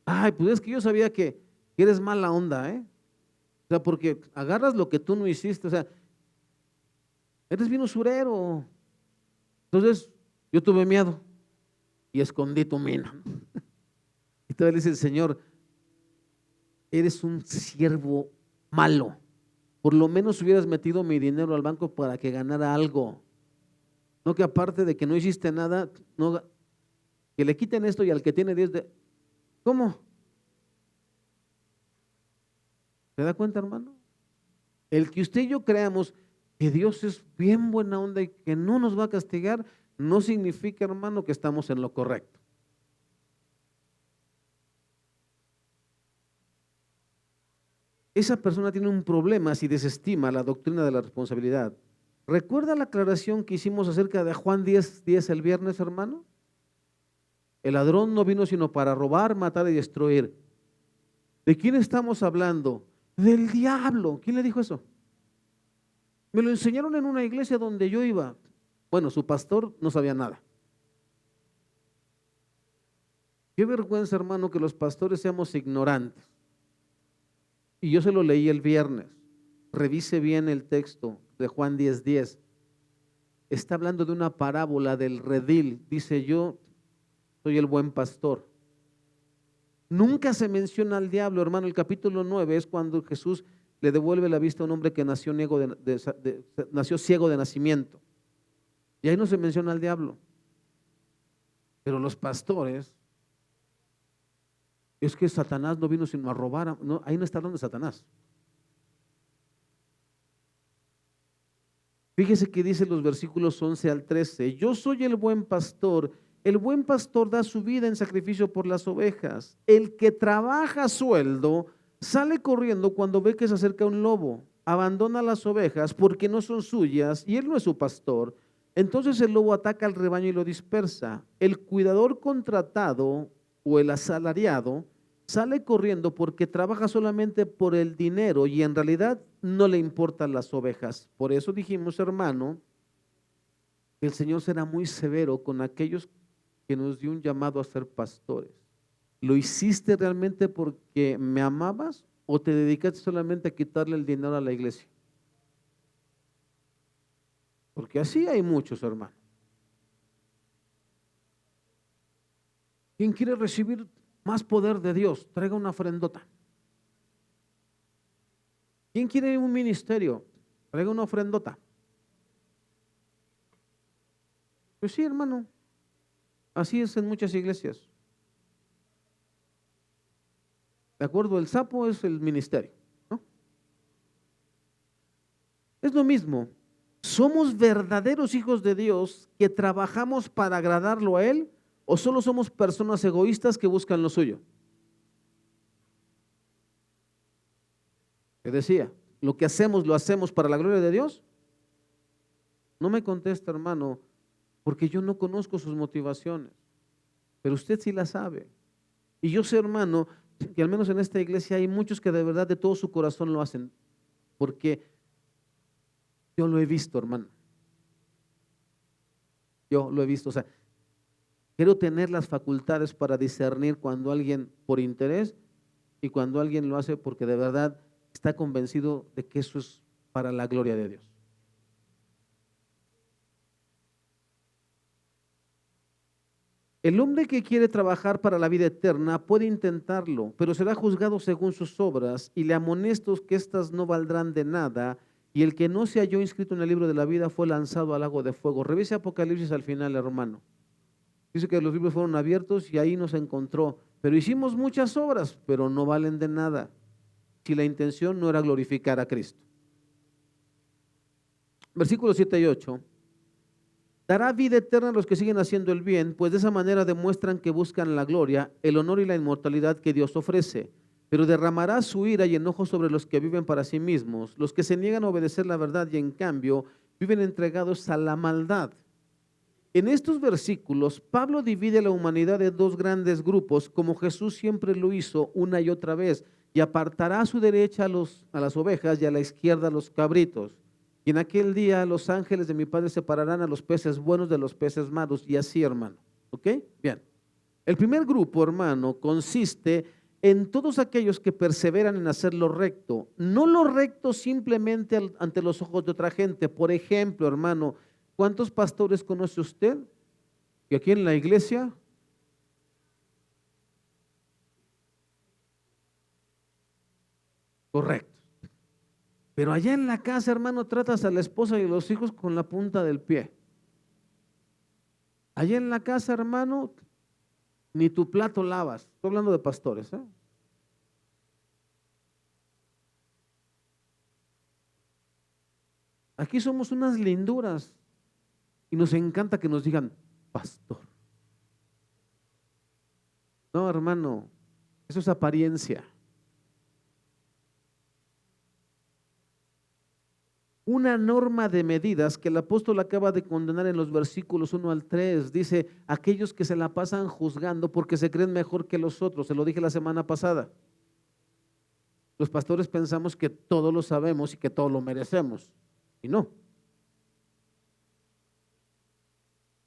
Ay, pues es que yo sabía que eres mala onda, ¿eh? O sea, porque agarras lo que tú no hiciste, o sea, eres bien usurero. Entonces, yo tuve miedo y escondí tu mina. Y todavía le dice el Señor, eres un siervo malo. Por lo menos hubieras metido mi dinero al banco para que ganara algo. No que aparte de que no hiciste nada, no, que le quiten esto y al que tiene 10 de... ¿Cómo? ¿Se da cuenta, hermano? El que usted y yo creamos que Dios es bien buena onda y que no nos va a castigar, no significa, hermano, que estamos en lo correcto. Esa persona tiene un problema si desestima la doctrina de la responsabilidad. ¿Recuerda la aclaración que hicimos acerca de Juan 10:10 el viernes, hermano? El ladrón no vino sino para robar, matar y destruir. ¿De quién estamos hablando? Del diablo. ¿Quién le dijo eso? Me lo enseñaron en una iglesia donde yo iba. Bueno, su pastor no sabía nada. Qué vergüenza, hermano, que los pastores seamos ignorantes. Y yo se lo leí el viernes. Revise bien el texto de Juan 10:10. Está hablando de una parábola del redil. Dice, yo soy el buen pastor. Nunca se menciona al diablo, hermano. El capítulo 9 es cuando Jesús le devuelve la vista a un hombre que nació ciego de nacimiento. Y ahí no se menciona al diablo. Pero los pastores, es que Satanás no vino sino a robar. No, ahí no está hablando de Satanás. Fíjese que dice los versículos 11 al 13, yo soy el buen pastor da su vida en sacrificio por las ovejas. El que trabaja a sueldo sale corriendo cuando ve que se acerca un lobo, abandona las ovejas porque no son suyas y él no es su pastor. Entonces el lobo ataca al rebaño y lo dispersa. El cuidador contratado o el asalariado sale corriendo porque trabaja solamente por el dinero y en realidad no le importan las ovejas. Por eso dijimos, hermano, que el Señor será muy severo con aquellos que nos dio un llamado a ser pastores. ¿Lo hiciste realmente porque me amabas o te dedicaste solamente a quitarle el dinero a la iglesia? Porque así hay muchos, hermano. ¿Quién quiere recibir más poder de Dios? Traiga una ofrendota. ¿Quién quiere un ministerio? Traiga una ofrendota. Pues sí, hermano. Así es en muchas iglesias. De acuerdo, el sapo es el ministerio, ¿no? Es lo mismo. ¿Somos verdaderos hijos de Dios que trabajamos para agradarlo a Él o solo somos personas egoístas que buscan lo suyo? Que decía, ¿lo que hacemos lo hacemos para la gloria de Dios? No me contesta, hermano, porque yo no conozco sus motivaciones, pero usted sí la sabe. Y yo sé, hermano, que al menos en esta iglesia hay muchos que de verdad de todo su corazón lo hacen, porque yo lo he visto, hermano. Yo lo he visto, o sea, quiero tener las facultades para discernir cuando alguien por interés y cuando alguien lo hace porque de verdad está convencido de que eso es para la gloria de Dios. El hombre que quiere trabajar para la vida eterna puede intentarlo, pero será juzgado según sus obras, y le amonesto que éstas no valdrán de nada, y el que no se halló inscrito en el libro de la vida fue lanzado al lago de fuego. Revise Apocalipsis al final, hermano. Dice que los libros fueron abiertos y ahí nos encontró. Pero hicimos muchas obras, pero no valen de nada si la intención no era glorificar a Cristo. Versículos 7 y 8. Dará vida eterna a los que siguen haciendo el bien, pues de esa manera demuestran que buscan la gloria, el honor y la inmortalidad que Dios ofrece. Pero derramará su ira y enojo sobre los que viven para sí mismos, los que se niegan a obedecer la verdad y en cambio viven entregados a la maldad. En estos versículos, Pablo divide a la humanidad en dos grandes grupos, como Jesús siempre lo hizo una y otra vez, y apartará a su derecha a las ovejas y a la izquierda a los cabritos. Y en aquel día los ángeles de mi Padre separarán a los peces buenos de los peces malos, y así, hermano. ¿Ok? Bien. El primer grupo, hermano, consiste en todos aquellos que perseveran en hacer lo recto, no lo recto simplemente ante los ojos de otra gente. Por ejemplo, hermano, ¿cuántos pastores conoce usted? Y aquí en la iglesia, correcto. Pero allá en la casa, hermano, tratas a la esposa y a los hijos con la punta del pie. Allá en la casa, hermano, ni tu plato lavas. Estoy hablando de pastores, ¿eh? Aquí somos unas linduras y nos encanta que nos digan pastor. No, hermano, eso es apariencia. Una norma de medidas que el apóstol acaba de condenar en los versículos 1 al 3. Dice, aquellos que se la pasan juzgando porque se creen mejor que los otros. Se lo dije la semana pasada. Los pastores pensamos que todo lo sabemos y que todo lo merecemos. Y no.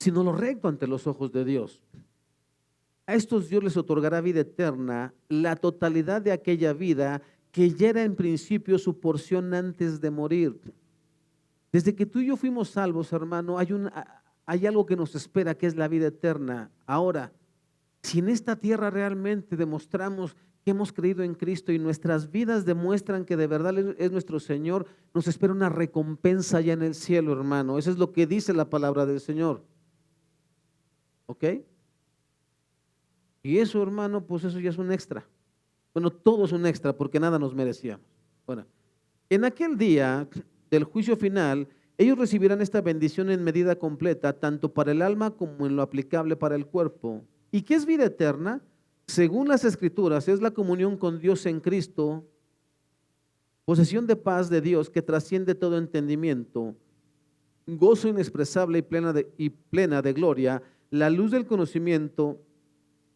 Sino lo recto ante los ojos de Dios. A estos Dios les otorgará vida eterna, la totalidad de aquella vida que ya era en principio su porción antes de morir. Desde que tú y yo fuimos salvos, hermano, hay algo que nos espera, que es la vida eterna. Ahora, si en esta tierra realmente demostramos que hemos creído en Cristo y nuestras vidas demuestran que de verdad es nuestro Señor, nos espera una recompensa ya en el cielo, hermano. Eso es lo que dice la palabra del Señor. ¿Ok? Y eso, hermano, pues eso ya es un extra. Bueno, todo es un extra porque nada nos merecíamos. Bueno, en aquel día del juicio final, ellos recibirán esta bendición en medida completa, tanto para el alma como en lo aplicable para el cuerpo. ¿Y qué es vida eterna? Según las Escrituras, es la comunión con Dios en Cristo, posesión de paz de Dios que trasciende todo entendimiento, gozo inexpresable y plena de gloria, la luz del conocimiento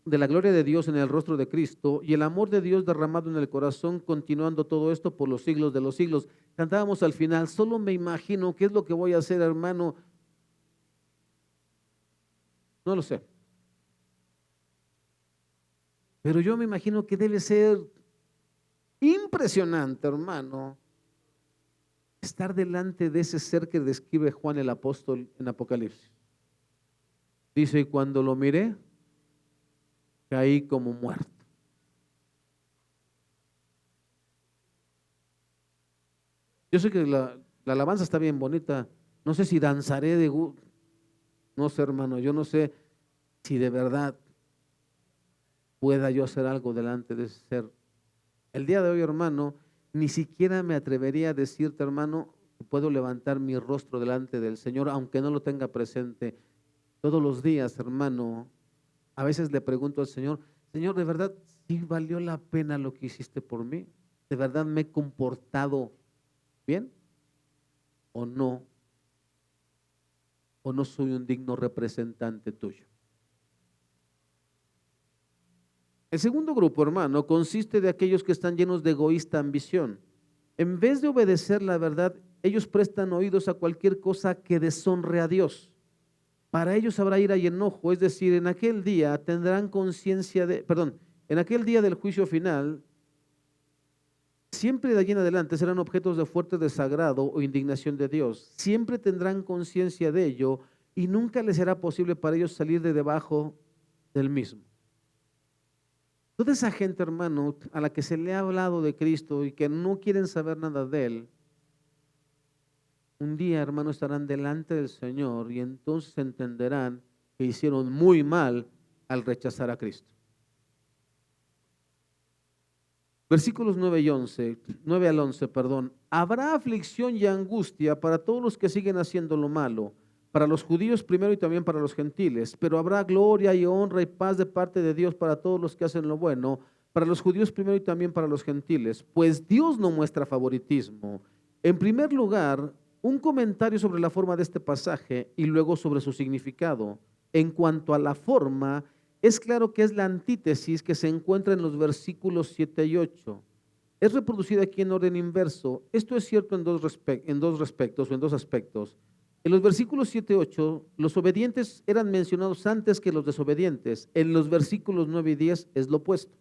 de la gloria de Dios en el rostro de Cristo y el amor de Dios derramado en el corazón, continuando todo esto por los siglos de los siglos. Cantábamos al final, solo me imagino qué es lo que voy a hacer, hermano. No lo sé. Pero yo me imagino que debe ser impresionante, hermano, estar delante de ese ser que describe Juan el apóstol en Apocalipsis. Dice, y cuando lo miré, caí como muerto. Yo sé que la alabanza está bien bonita. No sé si danzaré de gusto. No sé, hermano, yo no sé si de verdad pueda yo hacer algo delante de ese ser. El día de hoy, hermano, ni siquiera me atrevería a decirte, hermano, que puedo levantar mi rostro delante del Señor, aunque no lo tenga presente. Todos los días, hermano, a veces le pregunto al Señor, Señor, ¿de verdad sí valió la pena lo que hiciste por mí? ¿De verdad me he comportado bien? ¿O no? ¿O no soy un digno representante tuyo? El segundo grupo, hermano, consiste de aquellos que están llenos de egoísta ambición. En vez de obedecer la verdad, ellos prestan oídos a cualquier cosa que deshonre a Dios. Para ellos habrá ira y enojo, es decir, en aquel día tendrán conciencia en aquel día del juicio final, siempre de allí en adelante serán objetos de fuerte desagrado o indignación de Dios. Siempre tendrán conciencia de ello y nunca les será posible para ellos salir de debajo del mismo. Toda esa gente, hermano, a la que se le ha hablado de Cristo y que no quieren saber nada de Él, un día, hermano, estarán delante del Señor y entonces entenderán que hicieron muy mal al rechazar a Cristo. Versículos 9 al 11, perdón. Habrá aflicción y angustia para todos los que siguen haciendo lo malo, para los judíos primero y también para los gentiles, pero habrá gloria y honra y paz de parte de Dios para todos los que hacen lo bueno, para los judíos primero y también para los gentiles, pues Dios no muestra favoritismo. En primer lugar, un comentario sobre la forma de este pasaje y luego sobre su significado. En cuanto a la forma, es claro que es la antítesis que se encuentra en los versículos 7 y 8. Es reproducida aquí en orden inverso. Esto es cierto en dos respectos o en dos aspectos. En los versículos 7 y 8, los obedientes eran mencionados antes que los desobedientes. En los versículos 9 y 10 es lo opuesto.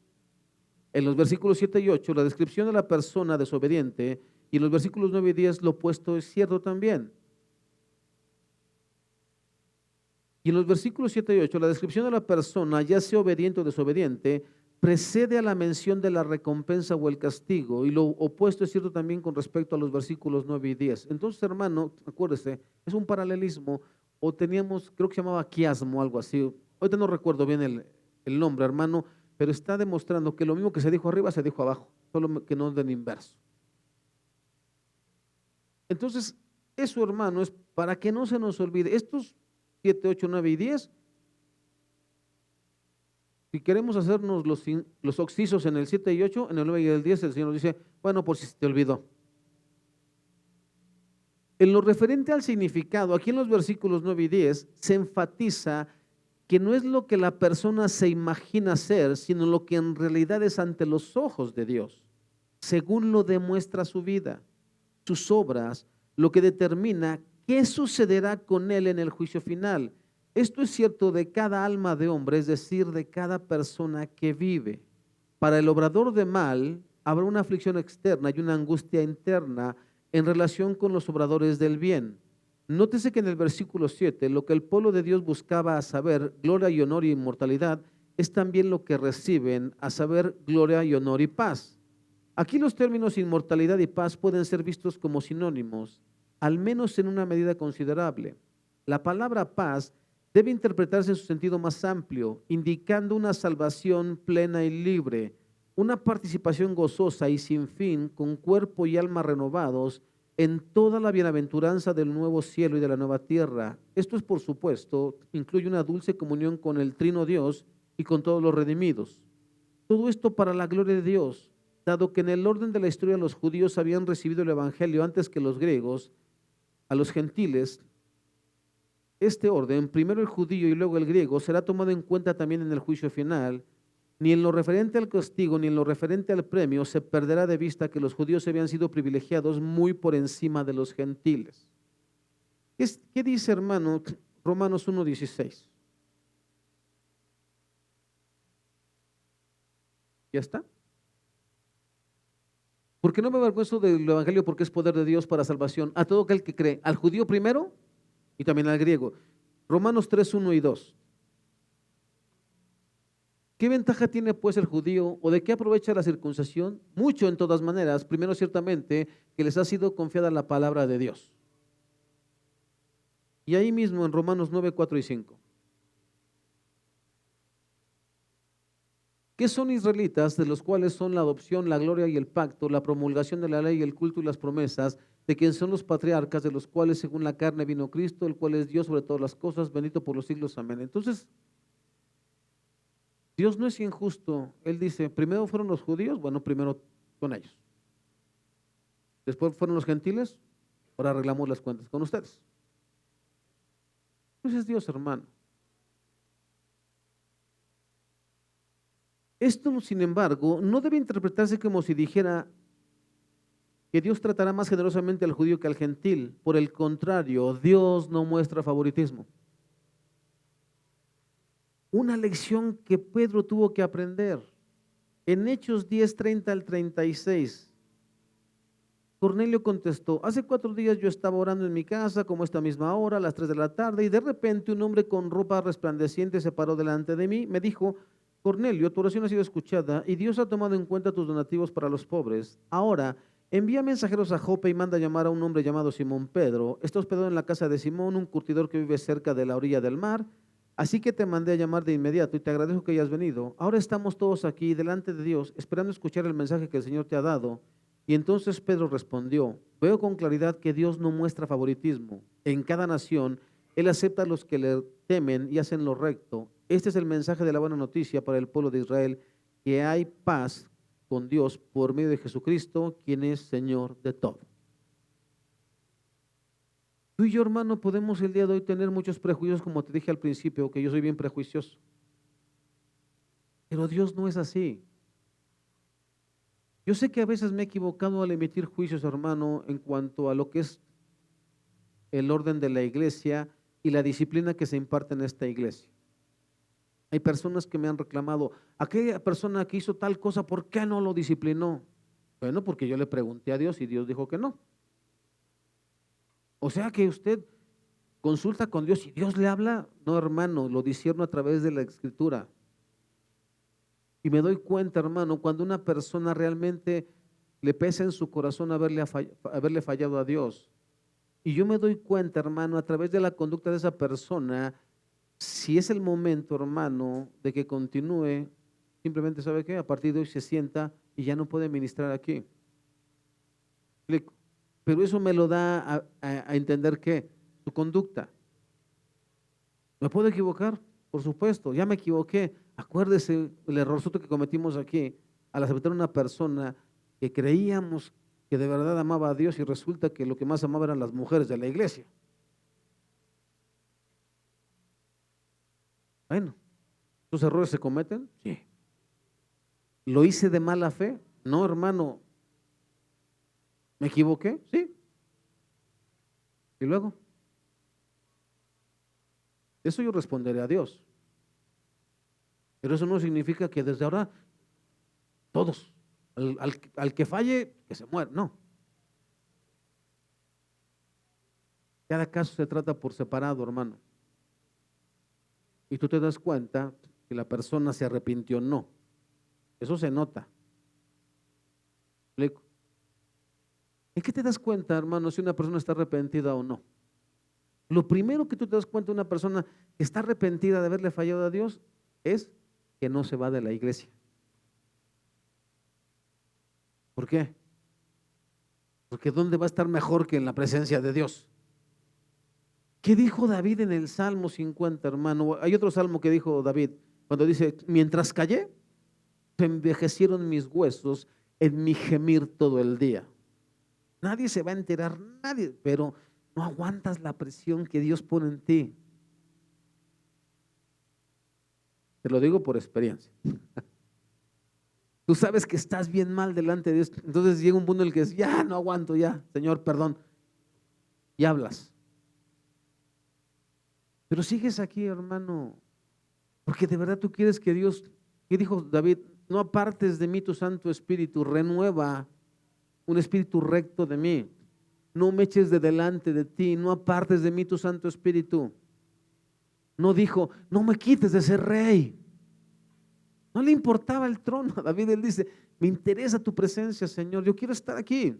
En los versículos 7 y 8, la descripción de la persona desobediente, y en los versículos 9 y 10 lo opuesto es cierto también. Y en los versículos 7 y 8, la descripción de la persona, ya sea obediente o desobediente, precede a la mención de la recompensa o el castigo, y lo opuesto es cierto también con respecto a los versículos 9 y 10. Entonces, hermano, acuérdese, es un paralelismo, o teníamos, creo que se llamaba quiasmo, algo así. Ahorita no recuerdo bien el nombre, hermano, pero está demostrando que lo mismo que se dijo arriba se dijo abajo, solo que no en inverso. Entonces, eso, hermano, es para que no se nos olvide. Estos 7, 8, 9 y 10, si queremos hacernos los oxisos en el 7 y 8, en el 9 y el 10, el Señor nos dice, bueno, por si se te olvidó. En lo referente al significado, aquí en los versículos 9 y 10, se enfatiza que no es lo que la persona se imagina ser, sino lo que en realidad es ante los ojos de Dios, según lo demuestra su vida, sus obras, lo que determina qué sucederá con él en el juicio final. Esto es cierto de cada alma de hombre, es decir, de cada persona que vive. Para el obrador de mal habrá una aflicción externa y una angustia interna en relación con los obradores del bien. Nótese que en el versículo 7, lo que el pueblo de Dios buscaba, a saber, gloria y honor y inmortalidad, es también lo que reciben, a saber, gloria y honor y paz. Aquí los términos inmortalidad y paz pueden ser vistos como sinónimos, al menos en una medida considerable. La palabra paz debe interpretarse en su sentido más amplio, indicando una salvación plena y libre, una participación gozosa y sin fin, con cuerpo y alma renovados, en toda la bienaventuranza del nuevo cielo y de la nueva tierra. Esto es, por supuesto, incluye una dulce comunión con el Trino Dios y con todos los redimidos. Todo esto para la gloria de Dios, dado que en el orden de la historia los judíos habían recibido el evangelio antes que los griegos. A los gentiles, este orden, primero el judío y luego el griego, será tomado en cuenta también en el juicio final. Ni en lo referente al castigo, ni en lo referente al premio, se perderá de vista que los judíos habían sido privilegiados muy por encima de los gentiles. ¿Qué dice, hermano, Romanos 1:16? ¿Ya está? Porque no me avergüenzo del evangelio, porque es poder de Dios para salvación a todo aquel que cree, al judío primero y también al griego. Romanos 3:1 y 2. ¿Qué ventaja tiene pues el judío o de qué aprovecha la circuncisión? Mucho en todas maneras. Primero, ciertamente, que les ha sido confiada la palabra de Dios. Y ahí mismo en Romanos 9:4 y 5. ¿Qué son israelitas, de los cuales son la adopción, la gloria y el pacto, la promulgación de la ley, el culto y las promesas, de quien son los patriarcas, de los cuales según la carne vino Cristo, el cual es Dios sobre todas las cosas, bendito por los siglos, amén? Entonces, Dios no es injusto. Él dice, primero fueron los judíos, bueno, primero con ellos. Después fueron los gentiles, ahora arreglamos las cuentas con ustedes. Pues es Dios, hermano. Esto, sin embargo, no debe interpretarse como si dijera que Dios tratará más generosamente al judío que al gentil. Por el contrario, Dios no muestra favoritismo. Una lección que Pedro tuvo que aprender. En Hechos 10:30 al 36, Cornelio contestó: hace 4 días yo estaba orando en mi casa, como esta misma hora, a las 3 de la tarde, y de repente un hombre con ropa resplandeciente se paró delante de mí. Me dijo: Cornelio, tu oración ha sido escuchada y Dios ha tomado en cuenta tus donativos para los pobres. Ahora, envía mensajeros a Jope y manda llamar a un hombre llamado Simón Pedro. Está hospedado en la casa de Simón, un curtidor que vive cerca de la orilla del mar. Así que te mandé a llamar de inmediato y te agradezco que hayas venido. Ahora estamos todos aquí delante de Dios, esperando escuchar el mensaje que el Señor te ha dado. Y entonces Pedro respondió: veo con claridad que Dios no muestra favoritismo. En cada nación, Él acepta a los que le temen y hacen lo recto. Este es el mensaje de la buena noticia para el pueblo de Israel, que hay paz con Dios por medio de Jesucristo, quien es Señor de todo. Tú y yo, hermano, podemos el día de hoy tener muchos prejuicios, como te dije al principio, que yo soy bien prejuicioso. Pero Dios no es así. Yo sé que a veces me he equivocado al emitir juicios, hermano, en cuanto a lo que es el orden de la iglesia y la disciplina que se imparte en esta iglesia. Hay personas que me han reclamado: aquella persona que hizo tal cosa, ¿por qué no lo disciplinó? Bueno, porque yo le pregunté a Dios y Dios dijo que no. O sea que usted consulta con Dios y Dios le habla. No, hermano, lo discierno a través de la Escritura. Y me doy cuenta, hermano, cuando una persona realmente le pesa en su corazón haberle fallado a Dios. Y yo me doy cuenta, hermano, a través de la conducta de esa persona, si es el momento, hermano, de que continúe. Simplemente, ¿sabe qué? A partir de hoy se sienta y ya no puede ministrar aquí. Pero eso me lo da a entender que su conducta. ¿Me puedo equivocar? Por supuesto, ya me equivoqué. Acuérdese el errorzote que cometimos aquí al aceptar a una persona que creíamos que de verdad amaba a Dios y resulta que lo que más amaba eran las mujeres de la iglesia. Bueno, ¿esos errores se cometen? Sí. ¿Lo hice de mala fe? No, hermano. ¿Me equivoqué? Sí. ¿Y luego? Eso yo responderé a Dios. Pero eso no significa que desde ahora todos, al que falle, que se muera. No. Cada caso se trata por separado, hermano. Y tú te das cuenta que la persona se arrepintió o no. Eso se nota. ¿Explico? ¿En qué te das cuenta, hermano, si una persona está arrepentida o no? Lo primero que tú te das cuenta de una persona que está arrepentida de haberle fallado a Dios es que no se va de la iglesia. ¿Por qué? Porque ¿dónde va a estar mejor que en la presencia de Dios? ¿Qué dijo David en el Salmo 50, hermano? Hay otro salmo que dijo David, cuando dice: mientras callé, se envejecieron mis huesos en mi gemir todo el día. Nadie se va a enterar, nadie, pero no aguantas la presión que Dios pone en ti. Te lo digo por experiencia. Tú sabes que estás bien mal delante de Dios, entonces llega un punto en el que dices: ya no aguanto, ya, Señor, perdón. Y hablas. Pero sigues aquí, hermano, porque de verdad tú quieres que Dios, ¿qué dijo David? No apartes de mí tu Santo Espíritu, renueva un espíritu recto de mí. No me eches de delante de ti, no apartes de mí tu Santo Espíritu. No dijo: no me quites de ser rey. No le importaba el trono a David. Él dice: me interesa tu presencia, Señor, yo quiero estar aquí.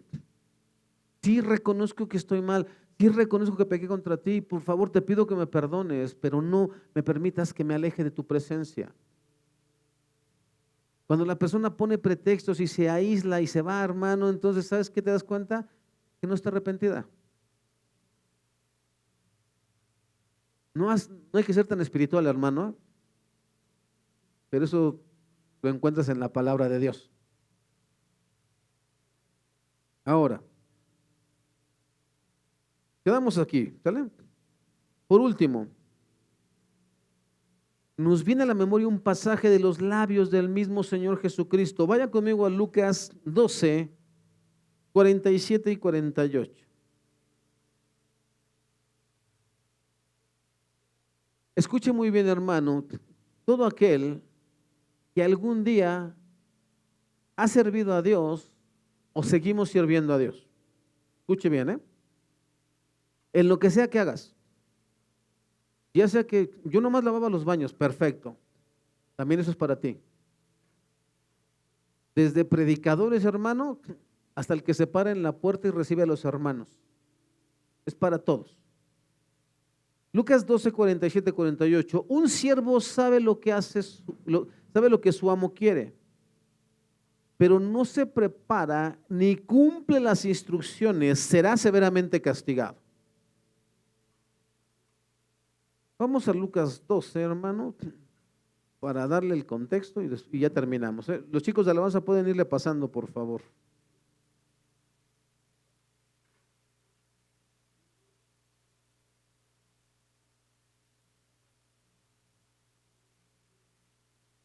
Sí reconozco que estoy mal, sí reconozco que pequé contra ti, por favor te pido que me perdones, pero no me permitas que me aleje de tu presencia. Cuando la persona pone pretextos y se aísla y se va, hermano, entonces ¿sabes qué te das cuenta? Que no está arrepentida. No hay que ser tan espiritual, hermano, pero eso lo encuentras en la palabra de Dios. Ahora, quedamos aquí, ¿sale? Por último, nos viene a la memoria un pasaje de los labios del mismo Señor Jesucristo. Vaya conmigo a Lucas 12, 47 y 48. Escuche muy bien, hermano, todo aquel que algún día ha servido a Dios o seguimos sirviendo a Dios. Escuche bien, ¿eh? En lo que sea que hagas, ya sea que yo nomás lavaba los baños, perfecto, también eso es para ti. Desde predicadores, hermano, hasta el que se para en la puerta y recibe a los hermanos. Es para todos. Lucas 12, 47, 48. Un siervo sabe lo que hace, sabe lo que su amo quiere, pero no se prepara ni cumple las instrucciones, será severamente castigado. Vamos a Lucas 12, hermano, para darle el contexto y ya terminamos, ¿eh? Los chicos de alabanza pueden irle pasando, por favor.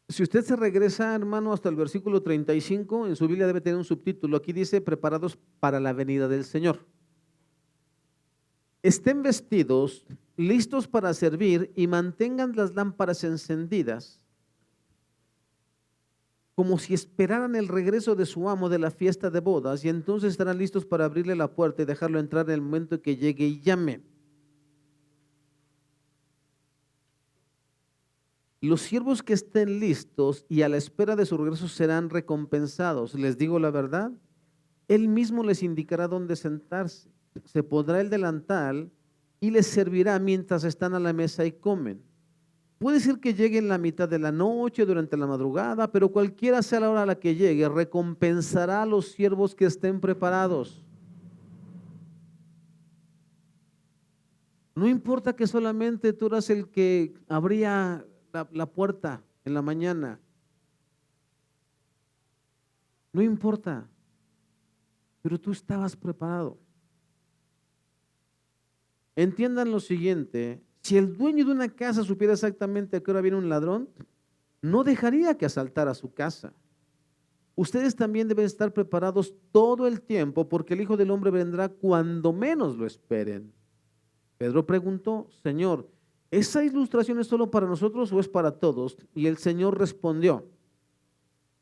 Si usted se regresa, hermano, hasta el versículo 35, en su Biblia debe tener un subtítulo. Aquí dice, preparados para la venida del Señor. Estén vestidos, listos para servir y mantengan las lámparas encendidas, como si esperaran el regreso de su amo de la fiesta de bodas, y entonces estarán listos para abrirle la puerta y dejarlo entrar en el momento en que llegue y llame. Los siervos que estén listos y a la espera de su regreso serán recompensados. Les digo la verdad, él mismo les indicará dónde sentarse. Se pondrá el delantal y les servirá mientras están a la mesa y comen. Puede ser que llegue en la mitad de la noche, durante la madrugada, pero cualquiera sea la hora a la que llegue, recompensará a los siervos que estén preparados. No importa que solamente tú eras el que abría la puerta en la mañana. No importa, pero tú estabas preparado. Entiendan lo siguiente, si el dueño de una casa supiera exactamente a qué hora viene un ladrón, no dejaría que asaltara su casa. Ustedes también deben estar preparados todo el tiempo porque el Hijo del Hombre vendrá cuando menos lo esperen. Pedro preguntó, Señor, ¿esa ilustración es solo para nosotros o es para todos? Y el Señor respondió,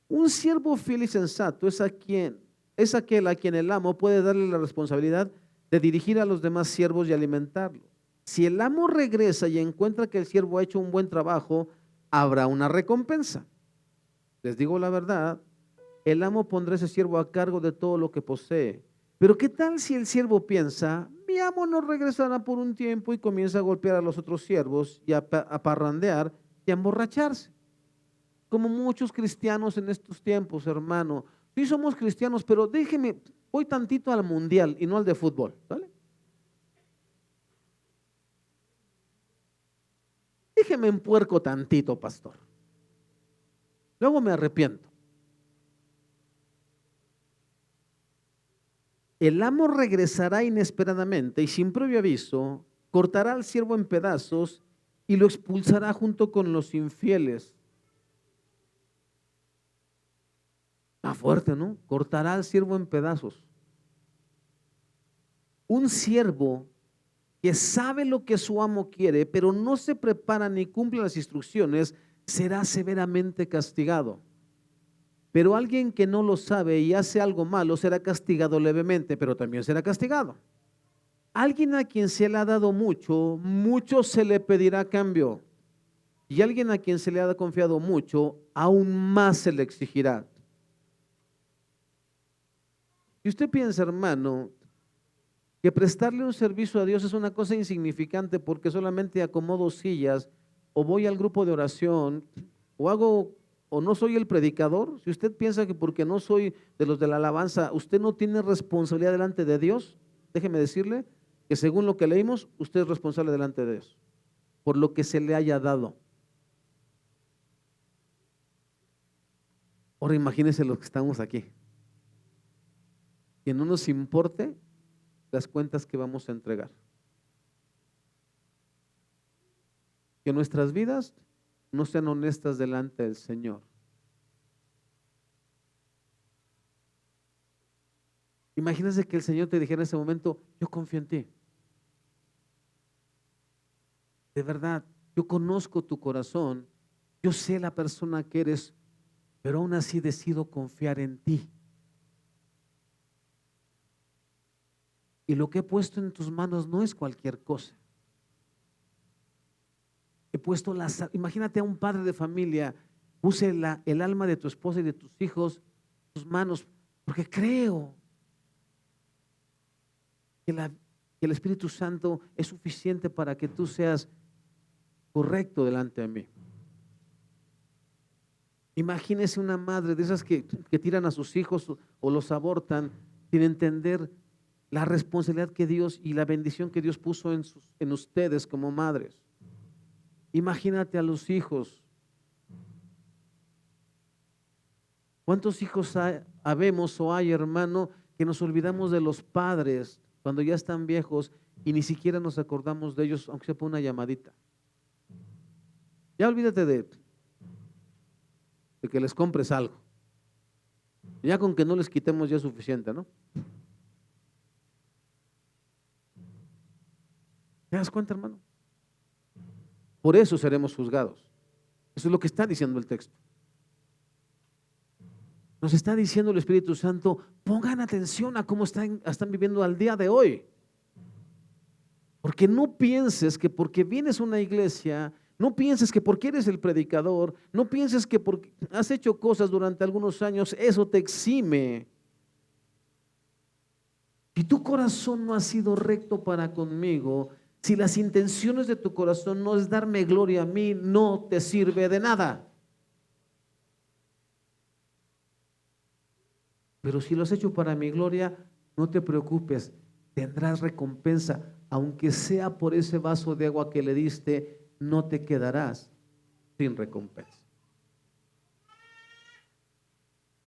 un siervo fiel y sensato es aquel a quien el amo puede darle la responsabilidad de dirigir a los demás siervos y alimentarlos. Si el amo regresa y encuentra que el siervo ha hecho un buen trabajo, habrá una recompensa. Les digo la verdad, el amo pondrá a ese siervo a cargo de todo lo que posee. Pero ¿qué tal si el siervo piensa, mi amo no regresará por un tiempo y comienza a golpear a los otros siervos y a parrandear y a emborracharse? Como muchos cristianos en estos tiempos, hermano. Sí somos cristianos, pero déjeme, voy tantito al mundial y no al de fútbol, ¿vale? Déjeme empuerco tantito, pastor. Luego me arrepiento. El amo regresará inesperadamente y sin previo aviso, cortará al siervo en pedazos y lo expulsará junto con los infieles. Está fuerte, ¿no? Cortará al siervo en pedazos. Un siervo que sabe lo que su amo quiere, pero no se prepara ni cumple las instrucciones, será severamente castigado. Pero alguien que no lo sabe y hace algo malo será castigado levemente, pero también será castigado. Alguien a quien se le ha dado mucho, mucho se le pedirá a cambio. Y alguien a quien se le ha confiado mucho, aún más se le exigirá. Y usted piensa, hermano, que prestarle un servicio a Dios es una cosa insignificante porque solamente acomodo sillas o voy al grupo de oración o hago o no soy el predicador. Si usted piensa que porque no soy de los de la alabanza, usted no tiene responsabilidad delante de Dios, déjeme decirle que según lo que leímos, usted es responsable delante de Dios por lo que se le haya dado. Ahora imagínense los que estamos aquí. Que no nos importe las cuentas que vamos a entregar. Que nuestras vidas no sean honestas delante del Señor. Imagínense que el Señor te dijera en ese momento, yo confío en ti. De verdad, yo conozco tu corazón, yo sé la persona que eres, pero aún así decido confiar en ti. Y lo que he puesto en tus manos no es cualquier cosa. He puesto imagínate a un padre de familia, puse el alma de tu esposa y de tus hijos en tus manos, porque creo que el Espíritu Santo es suficiente para que tú seas correcto delante de mí. Imagínese una madre de esas que tiran a sus hijos o los abortan sin entender la responsabilidad que Dios y la bendición que Dios puso en ustedes como madres. Imagínate a los hijos. ¿Cuántos hijos habemos o hay, hermano, que nos olvidamos de los padres cuando ya están viejos y ni siquiera nos acordamos de ellos, aunque sea por una llamadita? Ya olvídate de que les compres algo. Ya con que no les quitemos ya es suficiente, ¿no? ¿Te das cuenta, hermano? Por eso seremos juzgados. Eso es lo que está diciendo el texto. Nos está diciendo el Espíritu Santo, pongan atención a cómo están viviendo al día de hoy. Porque no pienses que porque vienes a una iglesia, no pienses que porque eres el predicador, no pienses que porque has hecho cosas durante algunos años, eso te exime. Si tu corazón no ha sido recto para conmigo, si las intenciones de tu corazón no es darme gloria a mí, no te sirve de nada. Pero si lo has hecho para mi gloria, no te preocupes, tendrás recompensa, aunque sea por ese vaso de agua que le diste, no te quedarás sin recompensa.